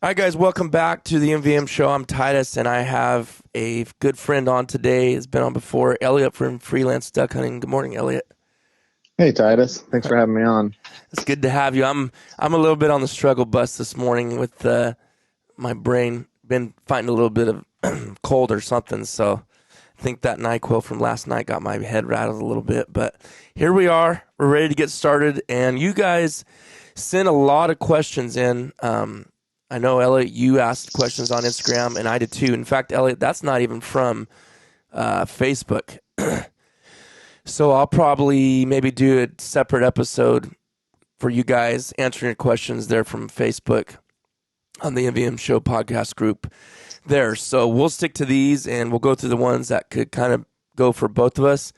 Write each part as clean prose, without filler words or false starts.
Hi, guys. Welcome back to the MVM Show. I'm Titus, and I have a good friend on today. Has been on before, Elliot from Freelance Duck Hunting. Good morning, Elliot. Hey Titus, thanks for having me on. It's good to have you. I'm a little bit on the struggle bus this morning with my brain. Been fighting a little bit of cold or something, so I think that NyQuil from last night got my head rattled a little bit. But here we are. We're ready to get started, and you guys sent a lot of questions in. I know, Elliot, you asked questions on Instagram, and I did too. In fact, Elliot, that's not even from Facebook. So I'll probably maybe do a separate episode for you guys answering your questions there from Facebook on the MVM Show podcast group there. So we'll stick to these, and we'll go through the ones that could kind of go for both of us.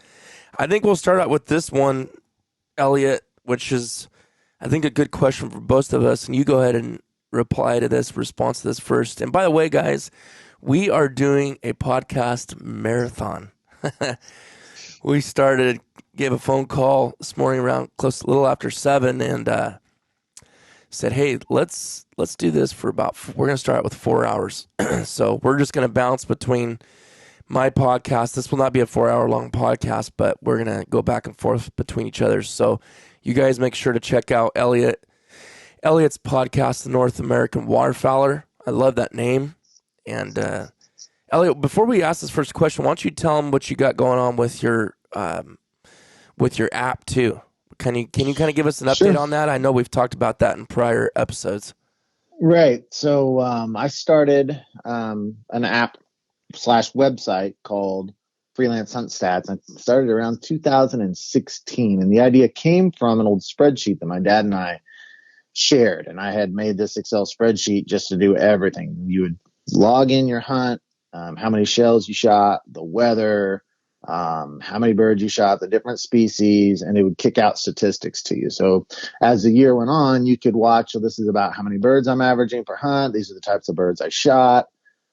I think we'll start out with this one, Elliot, which is, I think, a good question for both of us. And you go ahead and response to this first. And by the way, guys, we are doing a podcast marathon. We gave a phone call this morning around a little after 7 and said, hey, let's do this for we're going to start with 4 hours. So we're just going to bounce between my podcast. This will not be a 4-hour long podcast, but we're going to go back and forth between each other. So you guys make sure to check out Elliot's podcast, The North American Waterfowler. I love that name. And Elliot, before we ask this first question, why don't you tell them what you got going on with your app too? Can you kind of give us an update Sure. on that? I know we've talked about that in prior episodes. Right. So I started an app / website called Freelance Hunt Stats. I started around 2016, and the idea came from an old spreadsheet that my dad and I shared. And I had made this Excel spreadsheet just to do everything. You would log in your hunt, how many shells you shot, the weather, how many birds you shot, the different species, and it would kick out statistics to you. So as the year went on, you could watch, so this is about how many birds I'm averaging per hunt. These are the types of birds I shot,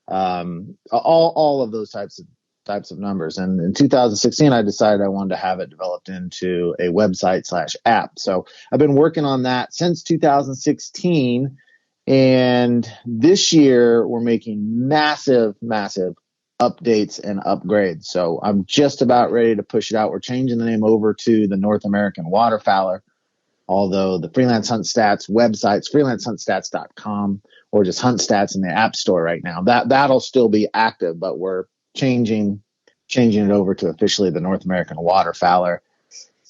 all of those types of numbers. And in 2016, I decided I wanted to have it developed into a website / app. So I've been working on that since 2016. And this year we're making massive updates and upgrades. So I'm just about ready to push it out. We're changing the name over to the North American Waterfowler, although the Freelance Hunt Stats website's freelancehuntstats.com, or just Hunt Stats in the App Store right now. That'll still be active, but we're changing it over to officially the North American Waterfowler.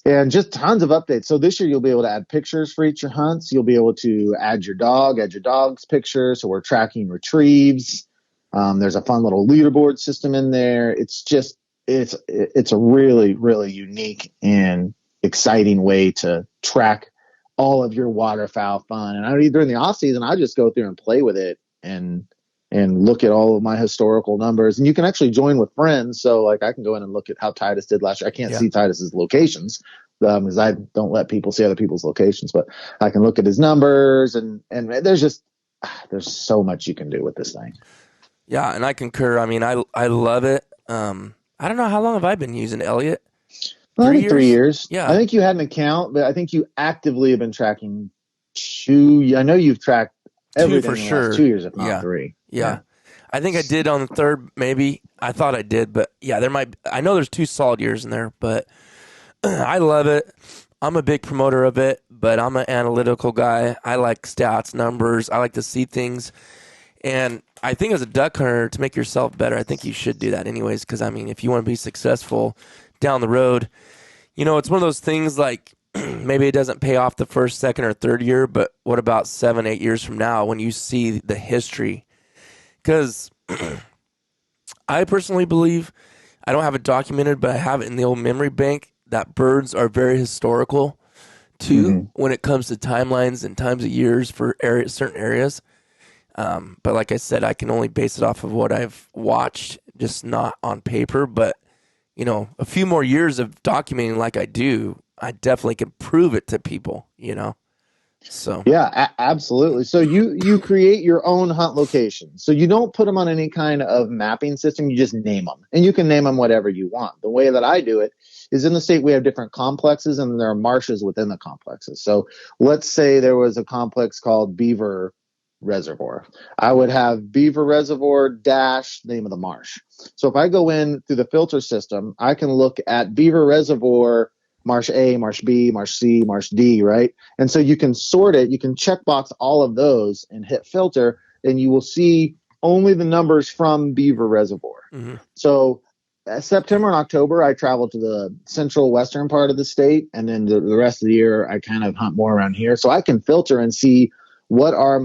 And just tons of updates. So this year you'll be able to add pictures for each of your hunts. You'll be able to add your dog's picture. So we're tracking retrieves. There's a fun little leaderboard system in there. It's a really, really unique and exciting way to track all of your waterfowl fun. And during the off season, I just go through and play with it and look at all of my historical numbers. And you can actually join with friends. So like I can go in and look at how Titus did last year. I can't see Titus's locations because I don't let people see other people's locations, but I can look at his numbers and there's so much you can do with this thing. Yeah, and I concur. I mean, I love it. I don't know, how long have I been using it, Elliot? 3 years. Yeah. I think you had an account, but I think you actively have been tracking I know you've tracked everything for in the sure. last 2 years, if not 3. Yeah. I think I did on the third, maybe. I thought I did, but yeah, I know there's 2 solid years in there, but I love it. I'm a big promoter of it, but I'm an analytical guy. I like stats, numbers. I like to see things. And I think as a duck hunter, to make yourself better, I think you should do that anyways. Because, I mean, if you want to be successful down the road, it's one of those things like maybe it doesn't pay off the first, second, or third year, but what about 7, 8 years from now when you see the history? Because I personally believe, I don't have it documented, but I have it in the old memory bank, that birds are very historical too when it comes to timelines and times of years for certain areas. But like I said, I can only base it off of what I've watched, just not on paper. But, a few more years of documenting like I do, I definitely can prove it to people, So yeah, absolutely. So you create your own hunt locations. So you don't put them on any kind of mapping system. You just name them, and you can name them whatever you want. The way that I do it is in the state we have different complexes, and there are marshes within the complexes. So let's say there was a complex called Beaver Reservoir. I would have Beaver Reservoir dash name of the marsh. So if I go in through the filter system, I can look at Beaver Reservoir, Marsh A, Marsh B, Marsh C, Marsh D, right? And so you can sort it. You can checkbox all of those and hit filter, and you will see only the numbers from Beaver Reservoir. Mm-hmm. So September and October, I travel to the central western part of the state, and then the rest of the year, I kind of hunt more around here. So I can filter and see what are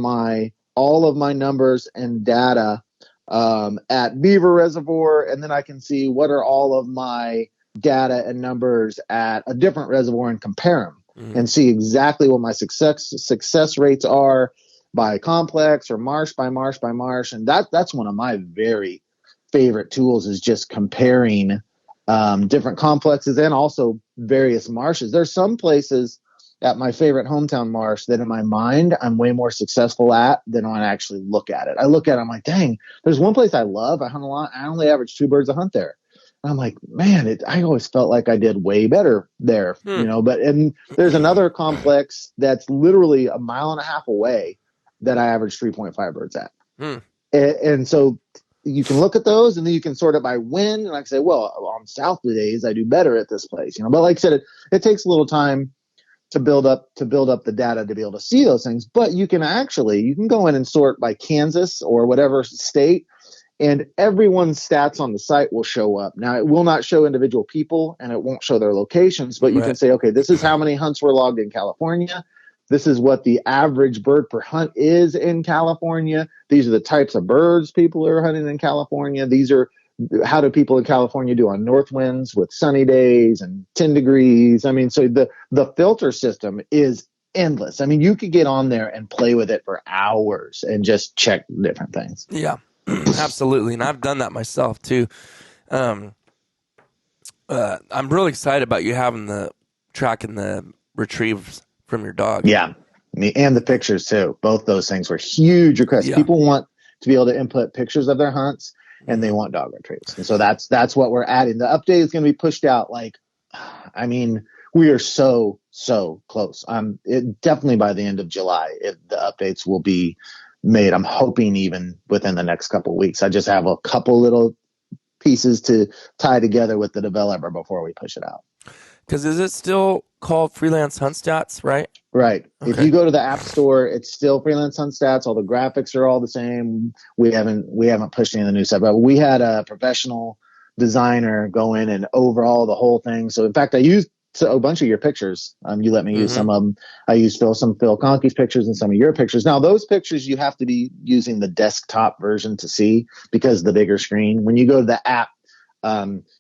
all of my numbers and data at Beaver Reservoir, and then I can see what are all of my data and numbers at a different reservoir and compare them and see exactly what my success rates are by complex or marsh by marsh by marsh. And that's one of my very favorite tools, is just comparing different complexes and also various marshes. There's some places at my favorite hometown marsh that in my mind I'm way more successful at than when I actually look at it. I look at it, I'm like, dang, there's one place I love. I hunt a lot. I only average 2 birds a hunt there. And I'm like, man, I always felt like I did way better there, and there's another complex that's literally a mile and a half away that I average 3.5 birds at. And so you can look at those, and then you can sort it by wind. And I can say, well, on southerly days, I do better at this place, but like I said, it takes a little time to build up the data to be able to see those things. But you can go in and sort by Kansas or whatever state, and everyone's stats on the site will show up. Now, it will not show individual people, and it won't show their locations, but you can say, okay, this is how many hunts were logged in California. This is what the average bird per hunt is in California. These are the types of birds people are hunting in California. These are how do people in California do on north winds with sunny days and 10 degrees? I mean, so the filter system is endless. I mean, you could get on there and play with it for hours and just check different things. Yeah, absolutely. And I've done that myself too. I'm really excited about you having the tracking the retrieves from your dog. Yeah. And the pictures too. Both those things were huge requests. Yeah. People want to be able to input pictures of their hunts, and they want dog retrieves. And so that's what we're adding. The update is going to be pushed out. We are so close. Definitely by the end of July, the updates will be made. I'm hoping even within the next couple of weeks. I just have a couple little pieces to tie together with the developer before we push it out. Because is it still called Freelance Hunt Stats, right? Right. Okay. If you go to the App Store, it's still Freelance Hunt Stats. All the graphics are all the same. We haven't pushed any of the new stuff, but we had a professional designer go in and overhaul the whole thing. So in fact, I used a bunch of your pictures. You let me use some of them. I used Phil Conkey's pictures and some of your pictures. Now those pictures you have to be using the desktop version to see because of the bigger screen. When you go to the app,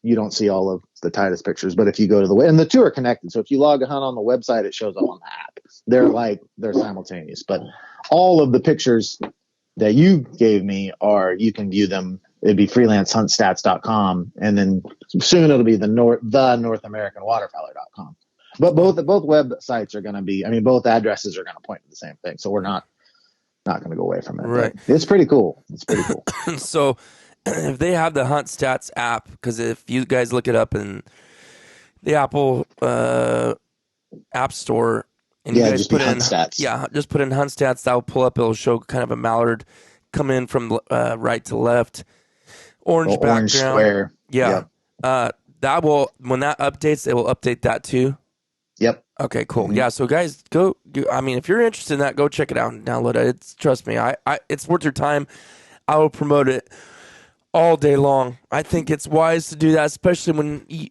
you don't see all of the tightest pictures, but if you go to and the two are connected. So if you log a hunt on the website, it shows up on the app. They're simultaneous, but all of the pictures that you gave me you can view them. It'd be freelancehuntstats.com. And then soon it'll be the North American Waterfowler.com. But both websites are going to be, both addresses are going to point to the same thing. So we're not going to go away from it. Right. It's pretty cool. So if they have the Hunt Stats app, because if you guys look it up in the Apple App Store, and you guys put in Hunt Stats, just put in Hunt Stats, that'll pull up. It'll show kind of a mallard come in from right to left, orange background, orange square. Yeah, that will, when that updates, it will update that too. Yep. Okay, cool. Mm-hmm. Yeah, so guys, go. If you're interested in that, go check it out and download it. Trust me, it's worth your time. I will promote it all day long. I think it's wise to do that, especially when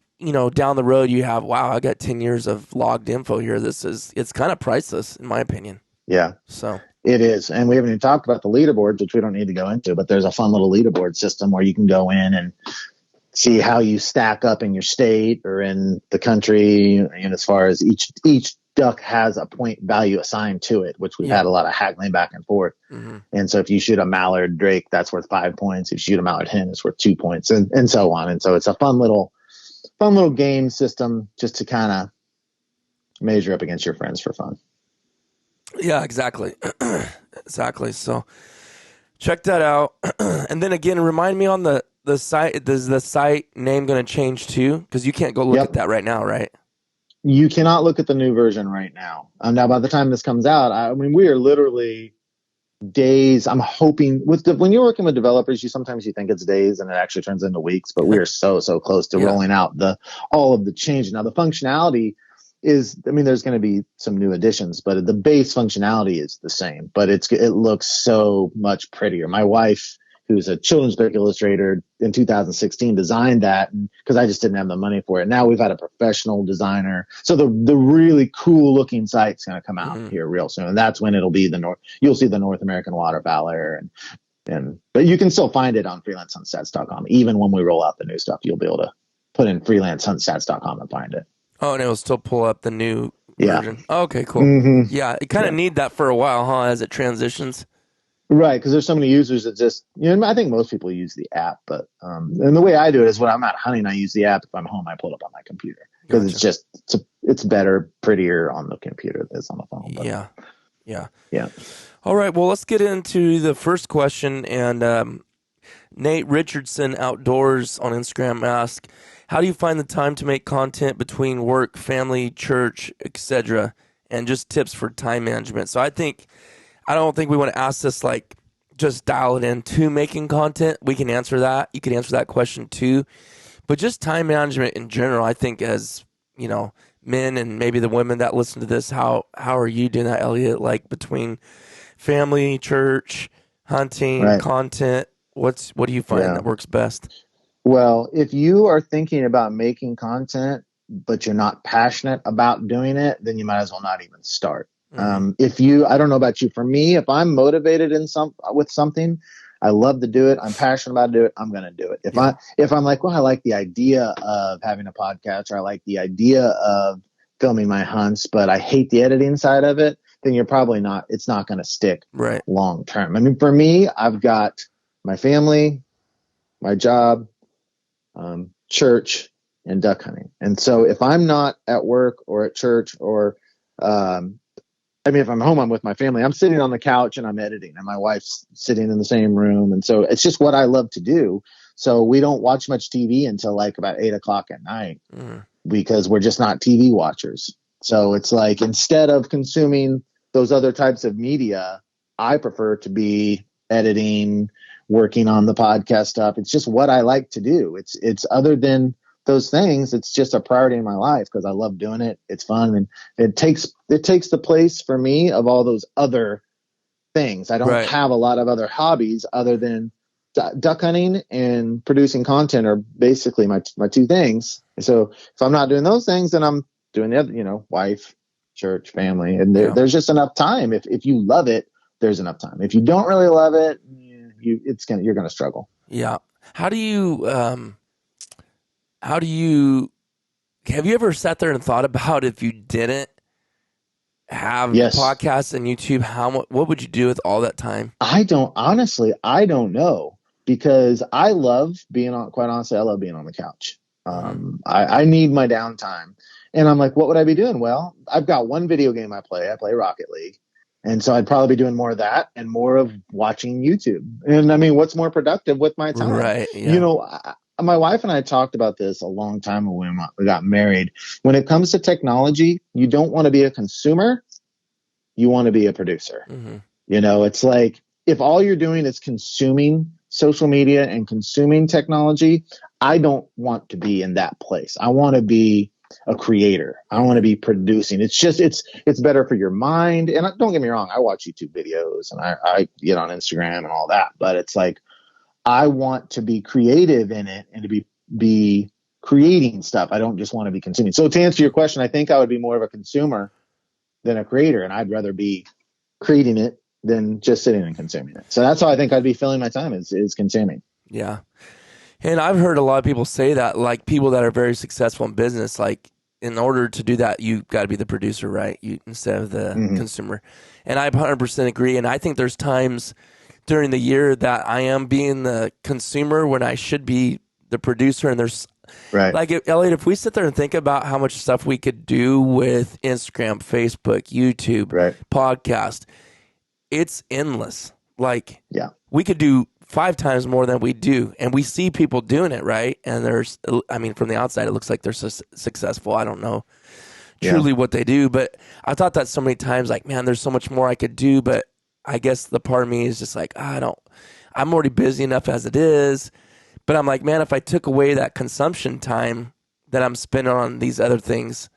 down the road you have, wow, I got 10 years of logged info here. It's kind of priceless in my opinion. Yeah. So it is. And we haven't even talked about the leaderboards, which we don't need to go into, but there's a fun little leaderboard system where you can go in and see how you stack up in your state or in the country. And as far as each duck has a point value assigned to it, which we've had a lot of haggling back and forth. Mm-hmm. And so if you shoot a mallard drake, that's worth 5 points. If you shoot a mallard hen, it's worth 2 points, and so on. And so it's a fun little game system just to kind of measure up against your friends for fun. Yeah, exactly. Exactly. So check that out. And then again, remind me on the site, is the site name going to change too? Because you can't go look at that right now, right? You cannot look at the new version right now. Now, by the time this comes out, we are literally days. I'm hoping when you're working with developers, sometimes you think it's days and it actually turns into weeks, but we are so close to Yeah. rolling out all of the change. Now the functionality is, I mean, there's going to be some new additions, but the base functionality is the same, but it looks so much prettier. My wife, who's a children's book illustrator, in 2016 designed that because I just didn't have the money for it. Now we've had a professional designer. So the really cool looking site's going to come out here real soon. And that's when it'll be you'll see the North American waterfowler but you can still find it on freelancehuntstats.com. Even when we roll out the new stuff, you'll be able to put in freelancehuntstats.com and find it. Oh, and it will still pull up the new version. Oh, okay, cool. Mm-hmm. Yeah, you kind of need that for a while, huh, as it transitions? Right, because there's so many users that just, I think most people use the app, but and the way I do it is when I'm out hunting, I use the app. If I'm home, I pull it up on my computer because it's just it's better, prettier on the computer than it's on the phone. But, yeah. All right, well, let's get into the first question. And Nate Richardson Outdoors on Instagram asks, how do you find the time to make content between work, family, church, etc., and just tips for time management? So I don't think we want to ask this like just dial it into making content. We can answer that. You can answer that question too. But just time management in general, I think as, men and maybe the women that listen to this, how are you doing that, Elliot? Like between family, church, hunting, content, what do you find that works best? Well, if you are thinking about making content, but you're not passionate about doing it, then you might as well not even start. Mm-hmm. I don't know about you, for me, if I'm motivated with something, I love to do it. I'm passionate about to do it. I'm going to do it. If I'm like, well, I like the idea of having a podcast, or I like the idea of filming my hunts, but I hate the editing side of it, then it's not going to stick long term. I mean, for me, I've got my family, my job, church, and duck hunting. And so if I'm not at work or at church or, if I'm home, I'm with my family, I'm sitting on the couch and I'm editing, and my wife's sitting in the same room. And so it's just what I love to do. So we don't watch much TV until like about 8:00 at night because we're just not TV watchers. So it's like, instead of consuming those other types of media, I prefer to be editing, working on the podcast stuff. It's just what I like to do. It's other than those things, it's just a priority in my life because I love doing it. It's fun, and it takes the place for me of all those other things. I don't have a lot of other hobbies other than duck hunting and producing content are basically my two things. So if I'm not doing those things, then I'm doing the other, wife, church, family, and there's just enough time. If you love it, there's enough time. If you don't really love it, you're gonna struggle. Yeah. Have you ever sat there and thought about if you didn't have podcasts and YouTube, what would you do with all that time? I don't know, because I love being on the couch. I need my downtime, and I'm like, what would I be doing? Well, I've got one video game I play Rocket League. And so I'd probably be doing more of that and more of watching YouTube. And I mean, what's more productive with my time? Right. Yeah. My wife and I talked about this a long time ago when we got married. When it comes to technology, you don't want to be a consumer. You want to be a producer. Mm-hmm. It's like, if all you're doing is consuming social media and consuming technology, I don't want to be in that place. I want to be a creator. I want to be producing. It's just, it's better for your mind. And don't get me wrong, I watch YouTube videos and I get on Instagram and all that, but it's like, I want to be creative in it and to be creating stuff. I don't just want to be consuming. So to answer your question, I think I would be more of a consumer than a creator, and I'd rather be creating it than just sitting and consuming it. So that's how I think I'd be filling my time is consuming. Yeah. And I've heard a lot of people say that, like people that are very successful in business, like in order to do that, you've got to be the producer, right? Instead of the consumer. And I 100% agree. And I think there's times during the year that I am being the consumer when I should be the producer. And there's like, Elliot, if we sit there and think about how much stuff we could do with Instagram, Facebook, YouTube, podcast, it's endless. Like, we could do 5 times more than we do, and we see people doing it, right? And from the outside, it looks like they're successful. I don't know truly what they do, but I thought that so many times, like, man, there's so much more I could do, but I guess the part of me is just like, I'm already busy enough as it is. But I'm like, man, if I took away that consumption time that I'm spending on these other things,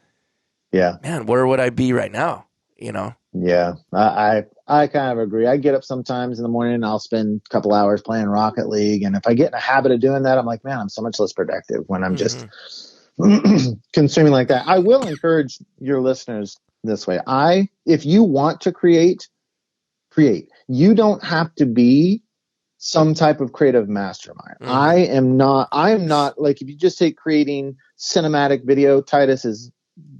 Yeah. man, where would I be right now? You know? Yeah. I kind of agree. I get up sometimes in the morning and I'll spend a couple hours playing Rocket League. And if I get in a habit of doing that, I'm like, man, I'm so much less productive when I'm just Mm-hmm. consuming like that. I will encourage your listeners this way. If you want to create, you don't have to be some type of creative mastermind. Mm-hmm. I am not like, if you just take creating cinematic video, Titus is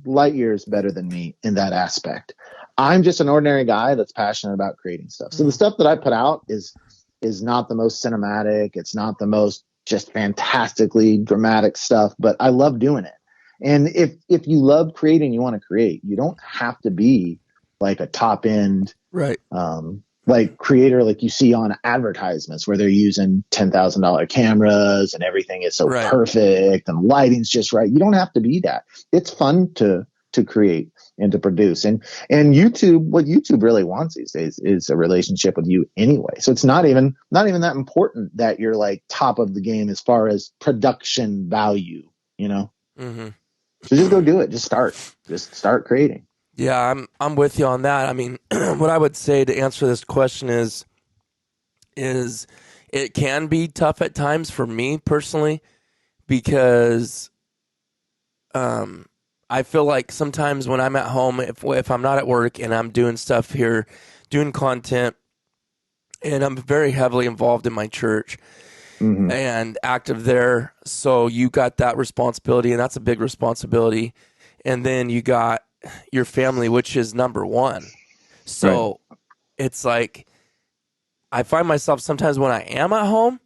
light years better than me in that aspect. I'm just an ordinary guy that's passionate about creating stuff. So the stuff that I put out is not the most cinematic. It's not the most just fantastically dramatic stuff, but I love doing it. And if you love creating, you want to create, you don't have to be like a top end, Right. like creator, like you see on advertisements where they're using $10,000 cameras and everything is so Right. perfect and lighting's just right. You don't have to be that. It's fun to create and to produce. And YouTube, what YouTube really wants these days is a relationship with you anyway. So it's not even that important that you're like top of the game as far as production value, you know? Mm-hmm. So just go do it. Just start creating. Yeah, I'm with you on that. I mean, what I would say to answer this question is it can be tough at times for me personally because I feel like sometimes when I'm at home, if I'm not at work and I'm doing stuff here, doing content, and I'm very heavily involved in my church Mm-hmm. and active there, so you got that responsibility, and that's a big responsibility, and then you got your family, which is number one. So it's like I find myself sometimes when I am at home,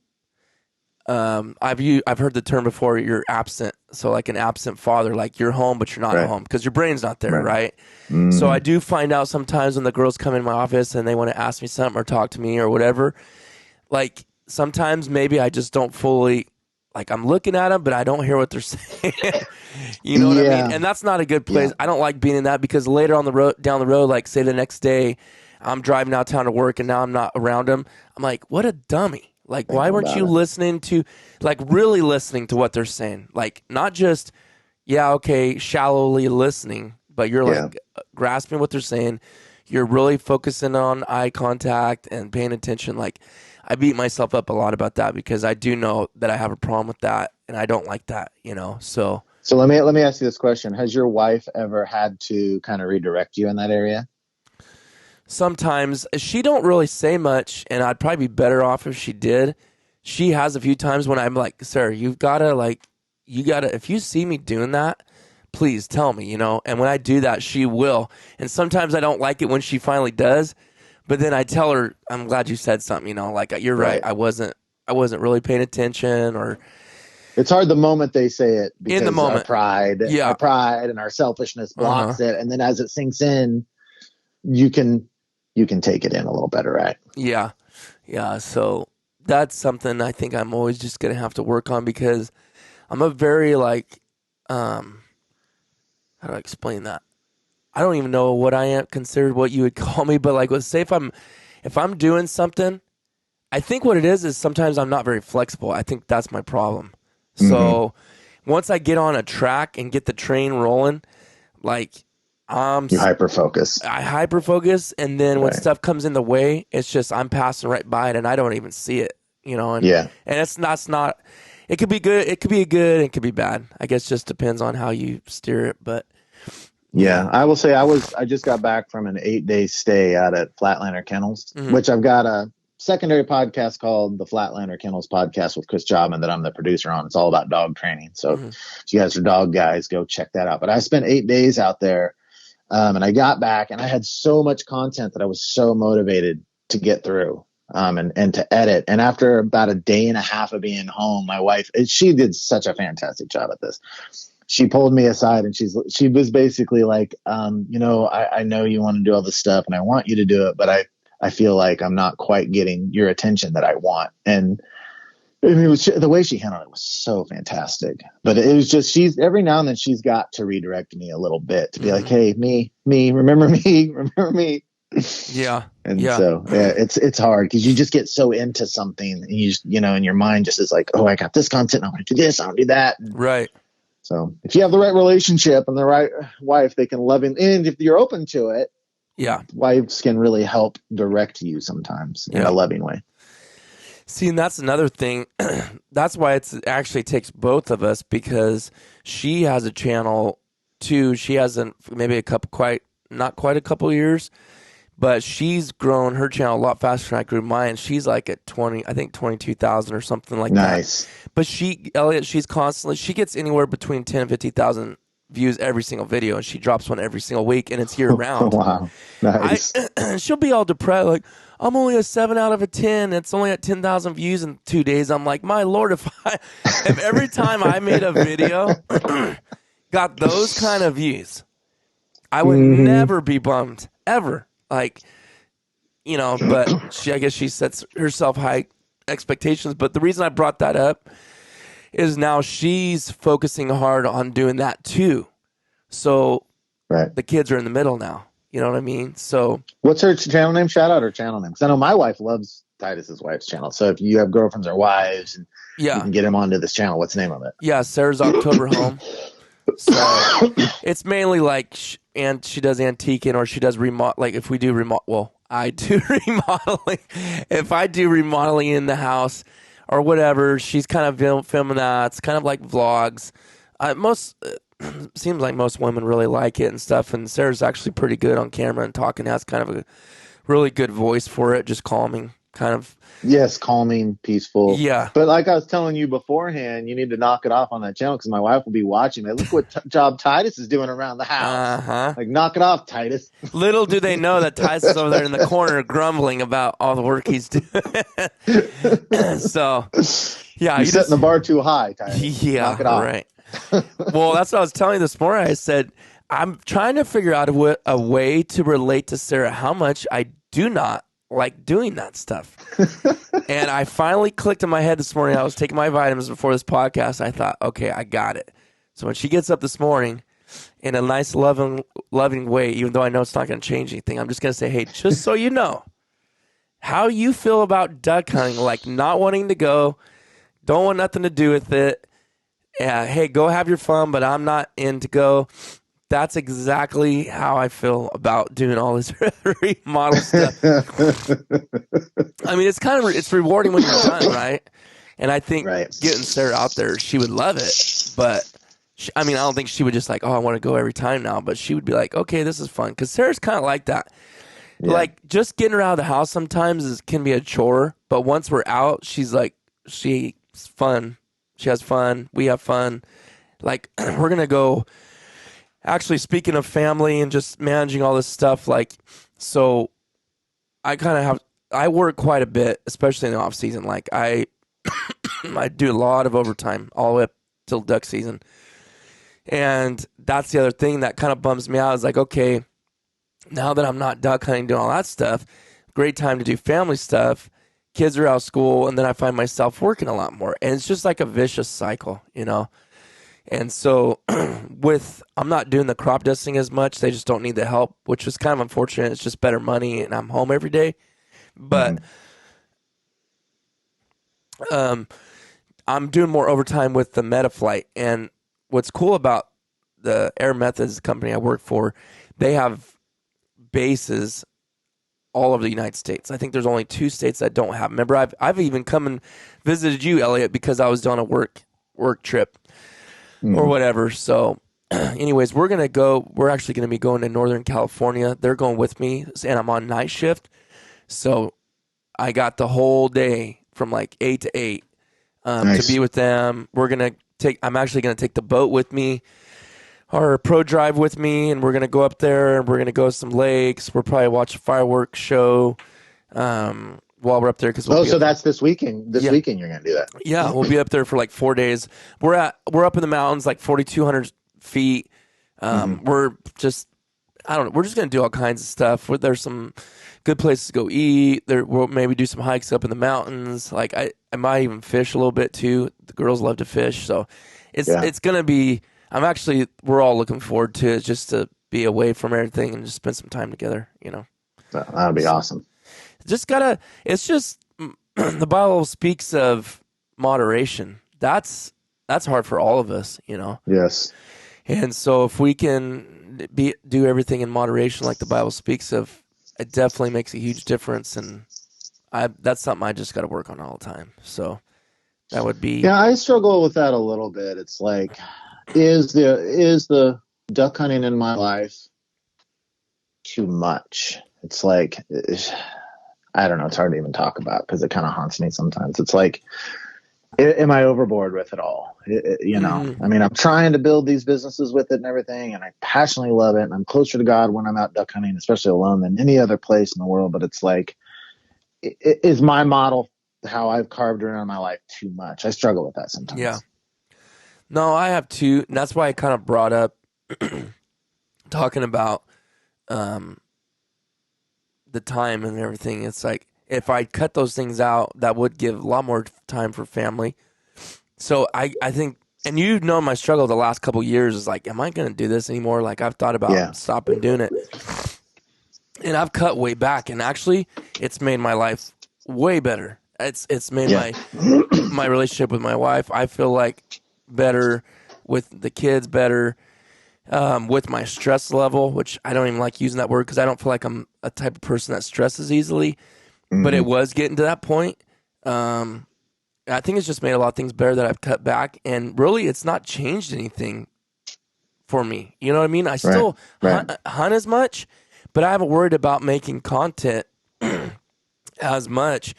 I've heard the term before. You're absent, so like an absent father, like you're home but you're not at home because your brain's not there, right? Mm-hmm. So I do find out sometimes when the girls come in my office and they want to ask me something or talk to me or whatever. Like sometimes maybe I just don't fully. Like I'm looking at them, but I don't hear what they're saying. You know what I mean? And that's not a good place. Yeah. I don't like being in that because later on the road, down the road, like say the next day, I'm driving out town to work and now I'm not around them. I'm like, what a dummy. Like, why weren't you listening to, like really listening to what they're saying? Like not just, okay, shallowly listening, but you're like grasping what they're saying. You're really focusing on eye contact and paying attention. Like I beat myself up a lot about that because I do know that I have a problem with that and I don't like that, So let me ask you this question. Has your wife ever had to kind of redirect you in that area? sometimes she don't really say much and I'd probably be better off if she did. She has a few times when I'm like, sir, you gotta, if you see me doing that, please tell me, and when I do that, she will. And sometimes I don't like it when she finally does. But then I tell her, I'm glad you said something, like you're right. I wasn't really paying attention or it's hard the moment they say it because in the moment. our pride and our selfishness blocks it. And then as it sinks in, you can take it in a little better, right? Yeah. Yeah. So that's something I think I'm always just going to have to work on because I'm a very how do I explain that? I don't even know what I am considered what you would call me, but let's say if I'm doing something, I think what it is sometimes I'm not very flexible. I think that's my problem. Mm-hmm. So once I get on a track and get the train rolling, you hyper focus. I hyper focus, and then when stuff comes in the way, it's just I'm passing right by it and I don't even see it, and it's not it could be good, it could be good, it could be bad. I guess just depends on how you steer it, but yeah, I will say I just got back from an 8-day stay out at Flatlander Kennels, which I've got a secondary podcast called the Flatlander Kennels Podcast with Chris Jobman that I'm the producer on. It's all about dog training. So if you guys are dog guys, go check that out. But I spent 8 days out there, and I got back and I had so much content that I was so motivated to get through, and to edit. And after about a day and a half of being home, my wife, she did such a fantastic job at this. She pulled me aside and she was basically like, I know you want to do all this stuff and I want you to do it, but I feel like I'm not quite getting your attention that I want. And it was the way she handled it was so fantastic. But it was just, every now and then she's got to redirect me a little bit to be like, hey, me, remember me. Yeah. And Yeah. so yeah, it's hard because you just get so into something, and you just, and your mind just is like, oh, I got this content, I want to do this, I want to do that. And Right. so if you have the right relationship and the right wife, they can love it. And if you're open to it, Yeah. wives can really help direct you sometimes in a Yeah. loving way. See, and that's another thing. That's why it actually takes both of us, because she has a channel too. She hasn't maybe not quite a couple years, but she's grown her channel a lot faster than I grew mine. She's like at 20, I think 22,000 or something like that. Nice. But Elliot, she gets anywhere between 10 and 50,000 views every single video, and she drops one every single week, and it's year round. Wow. Nice. She'll be all depressed, like, I'm only a 7 out of a 10. It's only at 10,000 views in 2 days. I'm like, my Lord, if every time I made a video got those kind of views, I would never be bummed, ever. Like, but I guess she sets herself high expectations. But the reason I brought that up is now she's focusing hard on doing that too. So Right. the kids are in the middle now. You know what I mean? So What's her channel name? Shout out her channel name. Because I know my wife loves Titus's wife's channel. So if you have girlfriends or wives, and you yeah, can get them onto this channel, what's the name of it? yeah, Sarah's October Home. So it's mainly like, and she does antiquing, or she does remodel. Like if we do I do remodeling. If I do remodeling in the house or whatever, she's kind of filming that. It's kind of like vlogs. Seems like most women really like it and stuff. And Sarah's actually pretty good on camera and talking. Has kind of a really good voice for it, just calming, kind of. Yes, calming, peaceful. Yeah. But like I was telling you beforehand, you need to knock it off on that channel because my wife will be watching. Like, look what job Titus is doing around the house. Like, knock it off, Titus. Little do they know that Titus is over there in the corner grumbling about all the work he's doing. So, yeah. You're setting the bar too high, Titus. Yeah, knock it off. Right. Well, that's what I was telling you this morning. I said, I'm trying to figure out a way to relate to Sarah how much I do not like doing that stuff. And I finally clicked in my head this morning. I was taking my vitamins before this podcast. I thought, okay, I got it. So when she gets up this morning in a nice, loving way, even though I know it's not going to change anything, I'm just going to say, hey, just so you know, how you feel about duck hunting, like not wanting to go, don't want nothing to do with it. Yeah, hey, go have your fun, but I'm not in to go. That's exactly how I feel about doing all this remodel stuff. I mean, it's rewarding when you're done, right? And I think getting Sarah out there, she would love it. But I don't think she would just like, oh, I want to go every time now. But she would be like, okay, this is fun, because Sarah's kind of like that. Yeah. Like just getting her out of the house sometimes can be a chore, but once we're out, she's fun. She has fun. We have fun. Like, we're going to go, actually, speaking of family and just managing all this stuff, like, so I work quite a bit, especially in the off season. Like, I do a lot of overtime all the way up till duck season. And that's the other thing that kind of bums me out is like, okay, now that I'm not duck hunting, doing all that stuff, great time to do family stuff. Kids are out of school, and then I find myself working a lot more. And it's just like a vicious cycle, And so I'm not doing the crop dusting as much. They just don't need the help, which is kind of unfortunate. It's just better money, and I'm home every day. But I'm doing more overtime with the Metaflight. And what's cool about the Air Methods company I work for, they have bases all over the United States. I think there's only 2 states that don't have. Remember, I've even come and visited you, Elliot, because I was on a work trip or whatever. So, anyways, we're actually going to be going to Northern California. They're going with me, and I'm on night shift. So, I got the whole day from like 8 to 8 to be with them. I'm actually going to take the boat with me, or Pro Drive with me, and we're going to go up there, and we're going to go to some lakes. We'll probably watch a fireworks show while we're up there. So that's this weekend. This weekend you're going to do that. Yeah, we'll be up there for like 4 days. We're up in the mountains, like 4,200 feet. We're just, I don't know, we're just going to do all kinds of stuff. There's some good places to go eat. We'll maybe do some hikes up in the mountains. Like I might even fish a little bit too. The girls love to fish. So it's going to be, we're all looking forward to it, just to be away from everything and just spend some time together, That would be awesome. Just gotta, it's just, the Bible speaks of moderation. That's hard for all of us, you know? Yes. And so if we can do everything in moderation like the Bible speaks of, it definitely makes a huge difference. And that's something I just got to work on all the time. So that would be. Yeah, I struggle with that a little bit. It's like, is the duck hunting in my life too much? It's like, I don't know. It's hard to even talk about because it kind of haunts me sometimes. It's like, am I overboard with it all? You know, I mean, I'm trying to build these businesses with it and everything, and I passionately love it. And I'm closer to God when I'm out duck hunting, especially alone, than any other place in the world. But it's like, is my model, how I've carved around my life, too much? I struggle with that sometimes. Yeah. No, I have too. And that's why I kind of brought up talking about the time and everything. It's like, if I cut those things out, that would give a lot more time for family. So I think, and you know, my struggle the last couple of years is like, am I going to do this anymore? Like, I've thought about stopping doing it, and I've cut way back, and actually it's made my life way better. It's made my relationship with my wife, I feel like, better, with the kids better, with my stress level, which I don't even like using that word because I don't feel like I'm a type of person that stresses easily. But it was getting to that point. I think it's just made a lot of things better that I've cut back. And really, it's not changed anything for me. You know what I mean? I still hunt as much, but I haven't worried about making content as much.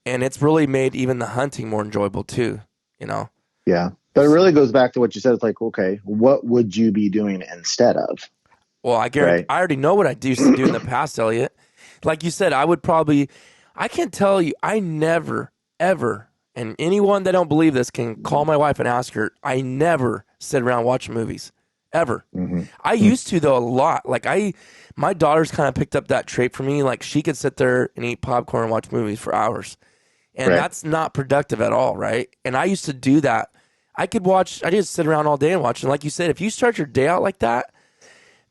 And it's really made even the hunting more enjoyable too, you know? Yeah. But it really goes back to what you said. It's like, okay, what would you be doing instead of? Well, I guarantee I already know what I used to do in the past, Elliot. Like you said, I can tell you, I never, ever, and anyone that don't believe this can call my wife and ask her, I never sit around watching movies, ever. I used to, though, a lot. Like, my daughter's kind of picked up that trait for me. Like, she could sit there and eat popcorn and watch movies for hours. And that's not productive at all, right? And I used to do that. I just sit around all day and watch. And like you said, if you start your day out like that,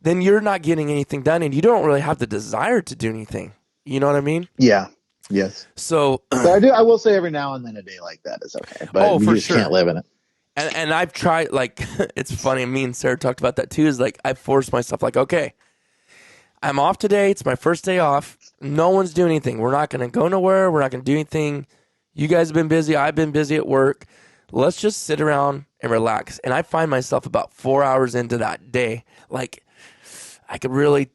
then you're not getting anything done, and you don't really have the desire to do anything. You know what I mean? Yeah. Yes. So I will say every now and then a day like that is okay, but you just can't live in it. And I've tried, like, it's funny. Me and Sarah talked about that too. Is like, I forced myself, like, okay, I'm off today. It's my first day off. No one's doing anything. We're not going to go nowhere. We're not going to do anything. You guys have been busy. I've been busy at work. Let's just sit around and relax. And I find myself about 4 hours into that day, like, I could really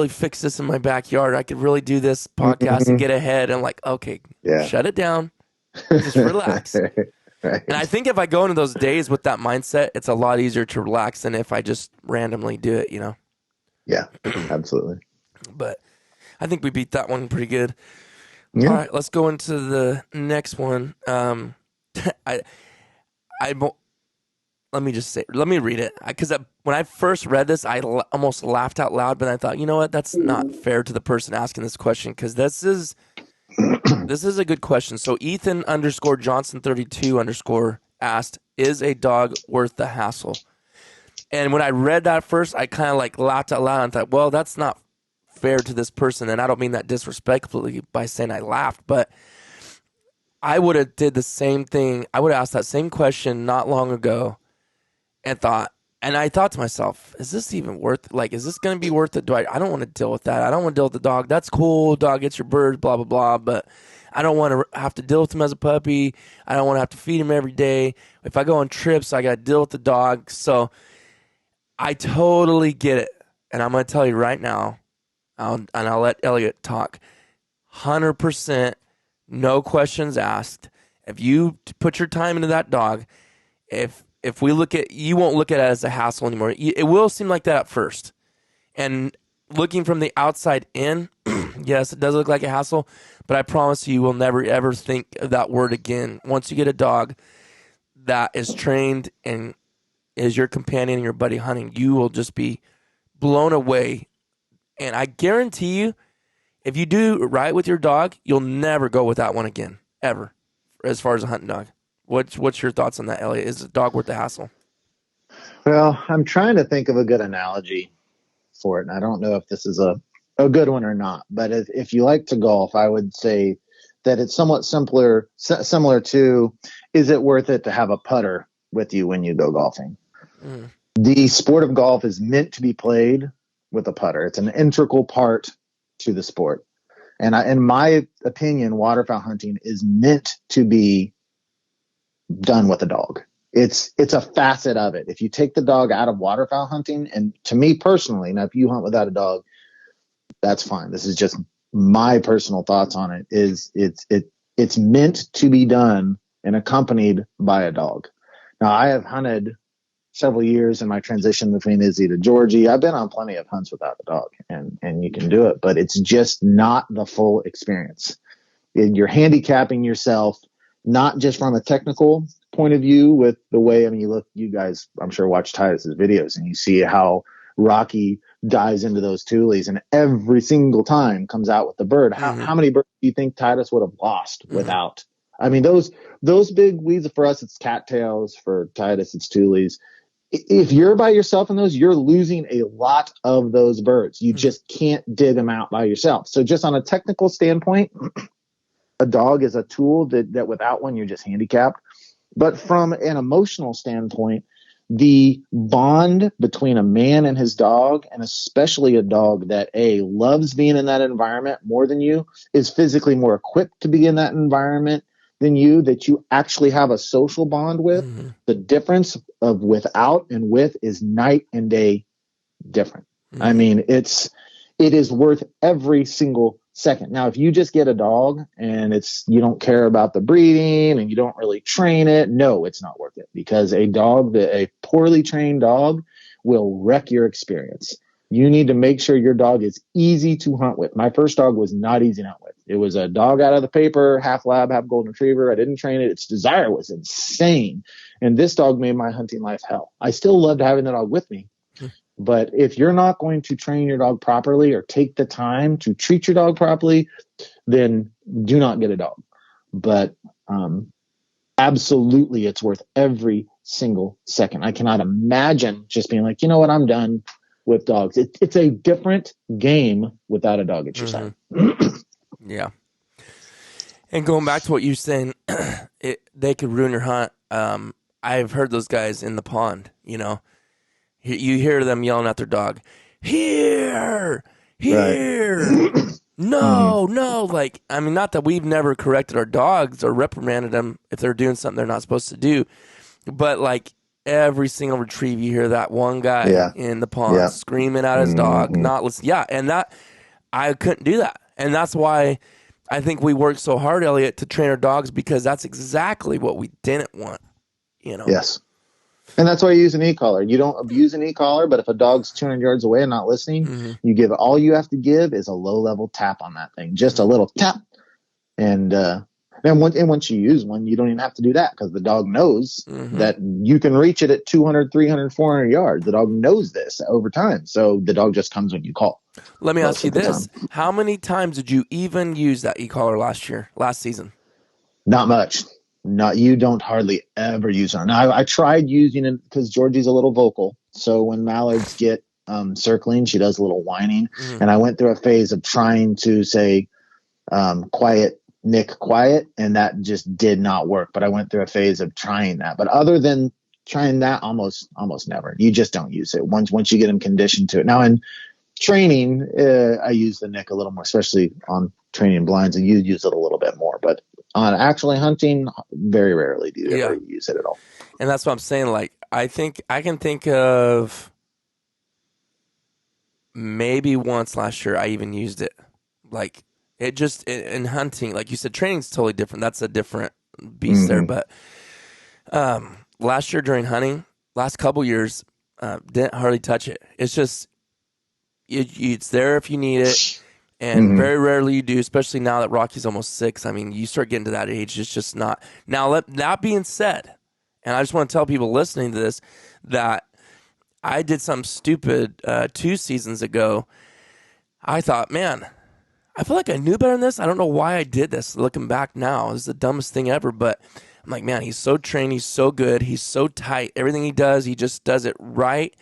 fix this in my backyard. I could really do this podcast and get ahead. I'm like, okay, shut it down. Just relax. And I think if I go into those days with that mindset, it's a lot easier to relax than if I just randomly do it, you know? Yeah, absolutely. But I think we beat that one pretty good. Yeah. All right, let's go into the next one. Let me read it. Because when I first read this, I almost laughed out loud, but I thought, you know what? That's not fair to the person asking this question, because this is a good question. So Ethan _Johnson 32 _ asked, is a dog worth the hassle? And when I read that first, I kind of like laughed out loud and thought, well, that's not fair to this person. And I don't mean that disrespectfully by saying I laughed, but I would have did the same thing. I would have asked that same question not long ago. And I thought to myself, is this even worth, like, is this going to be worth it? I don't want to deal with that. I don't want to deal with the dog. That's cool. Dog gets your birds, blah, blah, blah. But I don't want to have to deal with him as a puppy. I don't want to have to feed him every day. If I go on trips, I got to deal with the dog. So I totally get it. And I'm going to tell you right now, I'll let Elliot talk. 100%, no questions asked. If you put your time into that dog, if we look at, you won't look at it as a hassle anymore. It will seem like that at first. And looking from the outside in, yes, it does look like a hassle, but I promise you will never, ever think of that word again. Once you get a dog that is trained and is your companion and your buddy hunting, you will just be blown away. And I guarantee you, if you do right with your dog, you'll never go with that one again, ever, as far as a hunting dog. What's your thoughts on that, Elliot? Is a dog worth the hassle? Well, I'm trying to think of a good analogy for it, and I don't know if this is a a good one or not. But if you like to golf, I would say that it's somewhat similar to, is it worth it to have a putter with you when you go golfing? Mm. The sport of golf is meant to be played with a putter. It's an integral part to the sport. And in my opinion, waterfowl hunting is meant to be done with a dog. It's a facet of it. If you take the dog out of waterfowl hunting, and to me personally, now if you hunt without a dog, that's fine. This is just my personal thoughts on it. It's meant to be done and accompanied by a dog. Now I have hunted several years in my transition between Izzy to Georgie. I've been on plenty of hunts without a dog, and you can do it, but it's just not the full experience. You're handicapping yourself, not just from a technical point of view with the way, I mean, you guys, I'm sure, watch Titus's videos and you see how Rocky dives into those tules and every single time comes out with the bird. How many birds do you think Titus would have lost without? I mean, those big weeds, for us, it's cattails. For Titus, it's tules. If you're by yourself in those, you're losing a lot of those birds. You just can't dig them out by yourself. So just on a technical standpoint, a dog is a tool that without one, you're just handicapped. But from an emotional standpoint, the bond between a man and his dog, and especially a dog that loves being in that environment more than you, is physically more equipped to be in that environment than you, that you actually have a social bond with. The difference of without and with is night and day different. I mean, it is worth every single second. Now, if you just get a dog and you don't care about the breeding and you don't really train it, no, it's not worth it, because a poorly trained dog will wreck your experience. You need to make sure your dog is easy to hunt with. My first dog was not easy to hunt with. It was a dog out of the paper, half lab, half golden retriever. I didn't train it. Its desire was insane. And this dog made my hunting life hell. I still loved having the dog with me. But if you're not going to train your dog properly or take the time to treat your dog properly, then do not get a dog. But absolutely, it's worth every single second. I cannot imagine just being like, you know what, I'm done with dogs. It's a different game without a dog at your side. Yeah. And going back to what you're saying, they could ruin your hunt. I've heard those guys in the pond, you know. You hear them yelling at their dog, here, Right. no. Like, I mean, not that we've never corrected our dogs or reprimanded them if they're doing something they're not supposed to do, but like every single retrieve, you hear that one guy in the pond screaming at his dog, not listening. Yeah, and that, I couldn't do that. And that's why I think we work so hard, Elliot, to train our dogs, because that's exactly what we didn't want, you know? Yes. And that's why you use an e-collar. You don't abuse an e-collar, but if a dog's 200 yards away and not listening, all you have to give is a low-level tap on that thing. Just a little tap. And once you use one, you don't even have to do that, because the dog knows that you can reach it at 200, 300, 400 yards. The dog knows this over time. So the dog just comes when you call. Let me ask you this. How many times did you even use that e-collar last season? Not much. You don't hardly ever use her. Now, I tried using it because Georgie's a little vocal. So when mallards get circling, she does a little whining. And I went through a phase of trying to say, quiet, Nick, quiet. And that just did not work. But I went through a phase of trying that. But other than trying that, almost never. You just don't use it once you get them conditioned to it. Now, in training, I use the Nick a little more, especially on training blinds, and you use it a little bit more. But on actually hunting, very rarely do you ever use it at all. And that's what I'm saying. Like, I think I can think of maybe once last year I even used it. Like, it just, in hunting, like you said, training's totally different. That's a different beast there. But last year during hunting, last couple years, didn't hardly touch it. It's just, it's there if you need it. And very rarely you do, especially now that Rocky's almost 6. I mean, you start getting to that age, it's just not. Now, that being said, and I just want to tell people listening to this that I did something stupid 2 seasons ago. I thought, man, I feel like I knew better than this. I don't know why I did this. Looking back now, this is the dumbest thing ever. But I'm like, man, he's so trained. He's so good. He's so tight. Everything he does, he just does it right.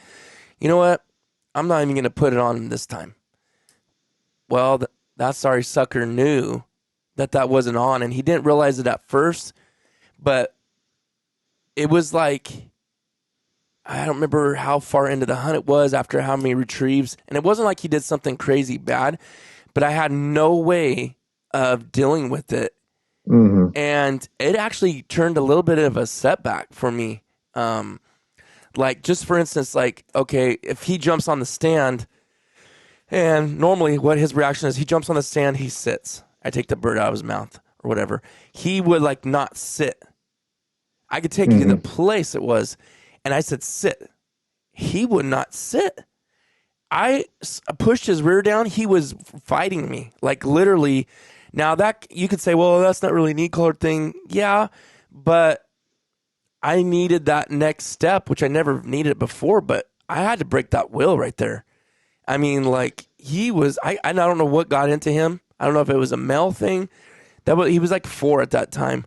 You know what? I'm not even going to put it on him this time. well, that sorry sucker knew that wasn't on, and he didn't realize it at first, but it was like, I don't remember how far into the hunt it was after how many retrieves, and it wasn't like he did something crazy bad, but I had no way of dealing with it. Mm-hmm. And it actually turned a little bit of a setback for me. Like, just for instance, like, okay, if he jumps on the stand, and normally what his reaction is, he jumps on the stand, he sits. I take the bird out of his mouth or whatever. He would like not sit. I could take you to the place it was, and I said, sit. He would not sit. I pushed his rear down. He was fighting me, like literally. Now that you could say, well, that's not really an e-collar thing. Yeah, but I needed that next step, which I never needed before, but I had to break that will right there. I mean, like he was, I don't know what got into him. I don't know if it was a male thing. He was like 4 at that time.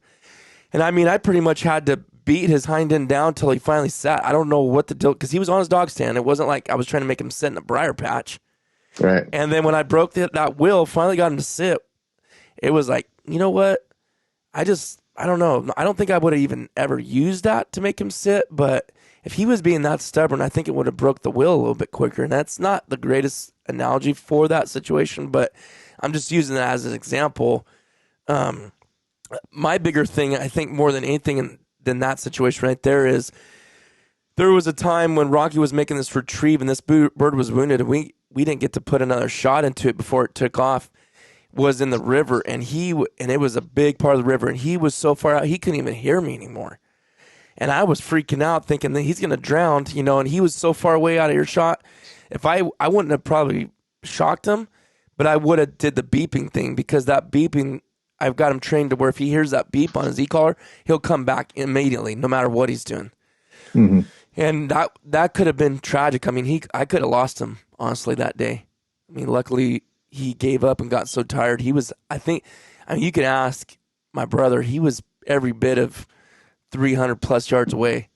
And I mean, I pretty much had to beat his hind end down till he finally sat. I don't know what to do, because he was on his dog stand. It wasn't like I was trying to make him sit in a briar patch. Right. And then when I broke that will, finally got him to sit, it was like, you know what? I don't know. I don't think I would have even ever used that to make him sit, but if he was being that stubborn, I think it would have broke the will a little bit quicker. And that's not the greatest analogy for that situation, but I'm just using that as an example. My bigger thing, I think more than anything than that situation right there, is there was a time when Rocky was making this retrieve and this bird was wounded, and we didn't get to put another shot into it before it took off. Was in the river, and it was a big part of the river, and he was so far out he couldn't even hear me anymore. And I was freaking out, thinking that he's gonna drown, and he was so far away out of earshot. If I wouldn't have probably shocked him, but I would have did the beeping thing, because that beeping, I've got him trained to where if he hears that beep on his e-collar, he'll come back immediately, no matter what he's doing. Mm-hmm. And that could have been tragic. I mean, I could have lost him, honestly, that day. I mean, luckily he gave up and got so tired. He was, I mean, you could ask my brother, he was every bit of 300 plus yards away.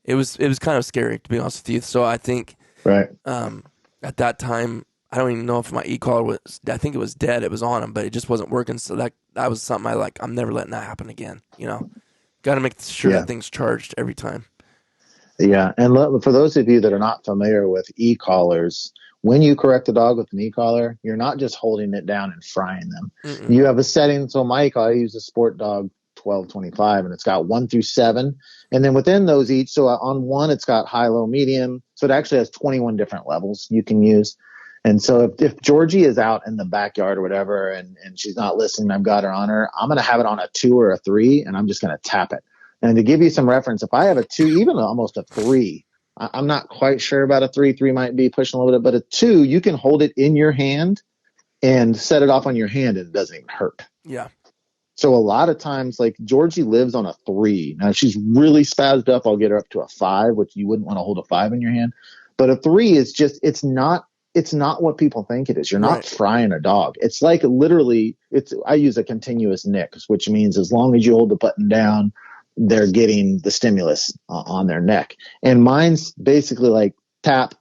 It was kind of scary, to be honest with you. So I think, right. At that time, I don't even know if my e-collar was, I think it was dead. It was on him, but it just wasn't working. So that was something I'm never letting that happen again. Got to make sure that thing's charged every time. Yeah. And for those of you that are not familiar with e-collars, when you correct a dog with an e-collar, you're not just holding it down and frying them. Mm-mm. You have a setting. So my e-collar, I use a Sport Dog 1225, and it's got 1 through 7. And then within those each, so on 1, it's got high, low, medium. So it actually has 21 different levels you can use. And so if Georgie is out in the backyard or whatever, and she's not listening, I've got her on her, I'm going to have it on a 2 or a 3, and I'm just going to tap it. And to give you some reference, if I have a 2, even almost a 3, I'm not quite sure about a 3. 3 might be pushing a little bit, but a 2, you can hold it in your hand and set it off on your hand, and it doesn't even hurt. Yeah. So a lot of times, like Georgie lives on a 3. Now, if she's really spazzed up, I'll get her up to a 5, which you wouldn't want to hold a 5 in your hand. But a 3 is just, it's not what people think it is. You're not frying a dog. It's like literally, I use a continuous nick, which means as long as you hold the button down, they're getting the stimulus on their neck. And mine's basically like tap.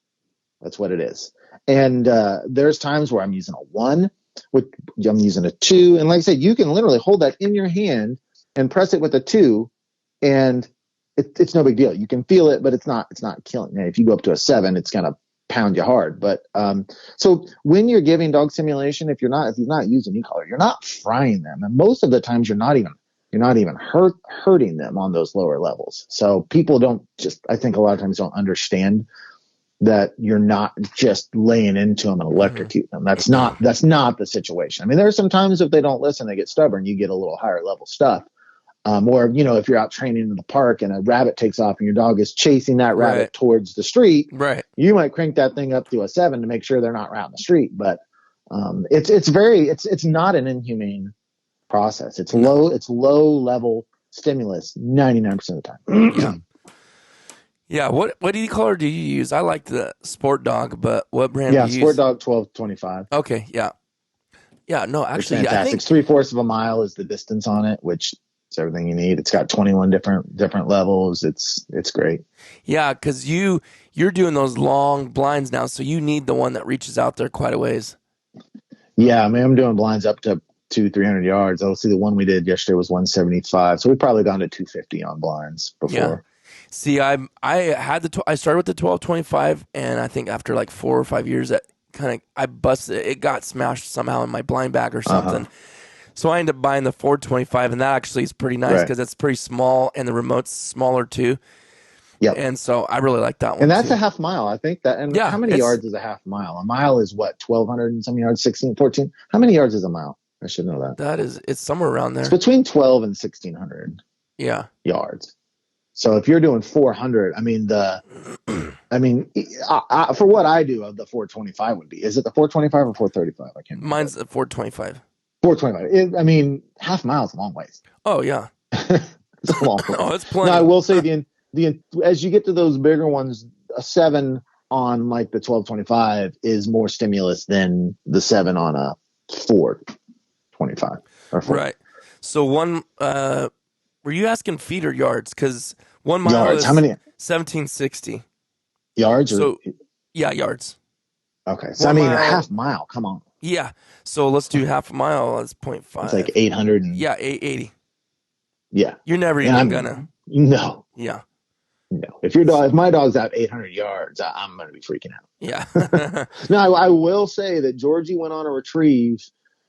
That's what it is. And there's times where I'm using a 1, I'm using a 2. And like I said, you can literally hold that in your hand and press it with a 2, and it's no big deal. You can feel it, but it's not killing. Now, if you go up to a 7, it's going to pound you hard. But so when you're giving dog stimulation, if you're not using e-collar, you're not frying them. And most of the times you're not even hurting them on those lower levels. So people I think a lot of times don't understand that you're not just laying into them and electrocute them. That's not the situation. I mean, there are some times if they don't listen, they get stubborn, you get a little higher level stuff. Or, if you're out training in the park and a rabbit takes off and your dog is chasing that rabbit towards the street, you might crank that thing up to a 7 to make sure they're not around the street. But it's not an inhumane process. It's low level stimulus 99% of the time. Yeah. What e-collar do you use? I like the Sport Dog, but what brand do you use? Sport Dog 1225. Okay. Yeah. Yeah. No, actually, it's fantastic. 3/4 of a mile is the distance on it, which is everything you need. It's got 21 different levels. It's great. Yeah. Cause you're doing those long blinds now. So you need the one that reaches out there quite a ways. Yeah, I mean, I'm doing blinds up to 300 yards. I'll see the one we did yesterday was 175. So we've probably gone to 250 on blinds Yeah. before. See, I started with the 1225, and I think after like 4 or 5 years, that kind of I busted it. It got smashed somehow in my blind bag or Uh-huh. something. So I ended up buying the 425, and that actually is pretty nice Right. because it's pretty small, and the remote's smaller too. Yep. And so I really like that And one that's a too. half mile. I think that, and Yeah, how many yards is a half mile? A mile is what, 1,200 and some yards, 16, 14? How many yards is a mile? I should know that. it's somewhere around It's there. between 12 and 1,600 Yeah. yards. So if you're doing 400, for what I do of the 425 would be, is it the 425 or 435? I can't remember. Mine's the 425. 425. Half mile is a long ways. Oh yeah. It's a long ways. Oh, it's Now I plenty. will say the as you get to those bigger ones, a 7 on like the 1225 is more stimulus than the 7 on a 425 or 4 Right. So were you asking feet or yards? Because 1 mile yards. How is many 1760. yards or So yeah, yards. okay? So I One mean a mile. half mile. Come on, Yeah. So let's do half a mile. That's it's like 0.5. 800 and Yeah, 880. yeah. You're never And even gonna. no. Yeah. No, if my dog's out 800 yards, I'm going to be freaking out. Yeah. Now, I will say that Georgie went on a retrieve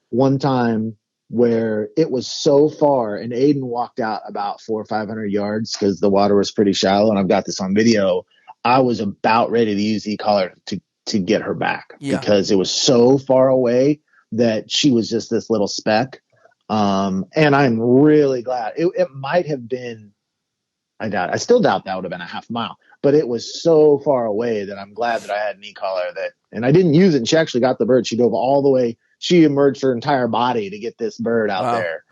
one time where it was so far, and Aiden walked out about 400 or 500 yards because the water was pretty shallow, and I've got this on video. I was about ready to use e-collar to get her back Yeah. because it was so far away that she was just this little speck. And I'm really glad. It might have been. I still doubt that would have been a half mile, but it was so far away that I'm glad that I had an e-collar and I didn't use it. And she actually got the bird. She dove all the way. She emerged her entire body to get this bird out Wow. there.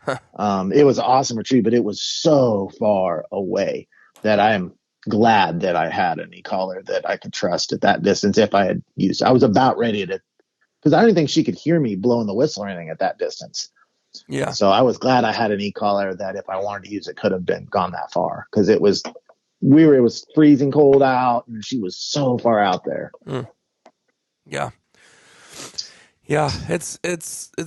It was an awesome retrieve, but it was so far away that I'm glad that I had an e-collar that I could trust at that distance. If I had used it, I was about ready to, because I didn't think she could hear me blowing the whistle or anything at that distance. Yeah. So I was glad I had an e-collar that if I wanted to use it, could have been gone that far because it was freezing cold out and she was so far out there. Yeah. Yeah. It's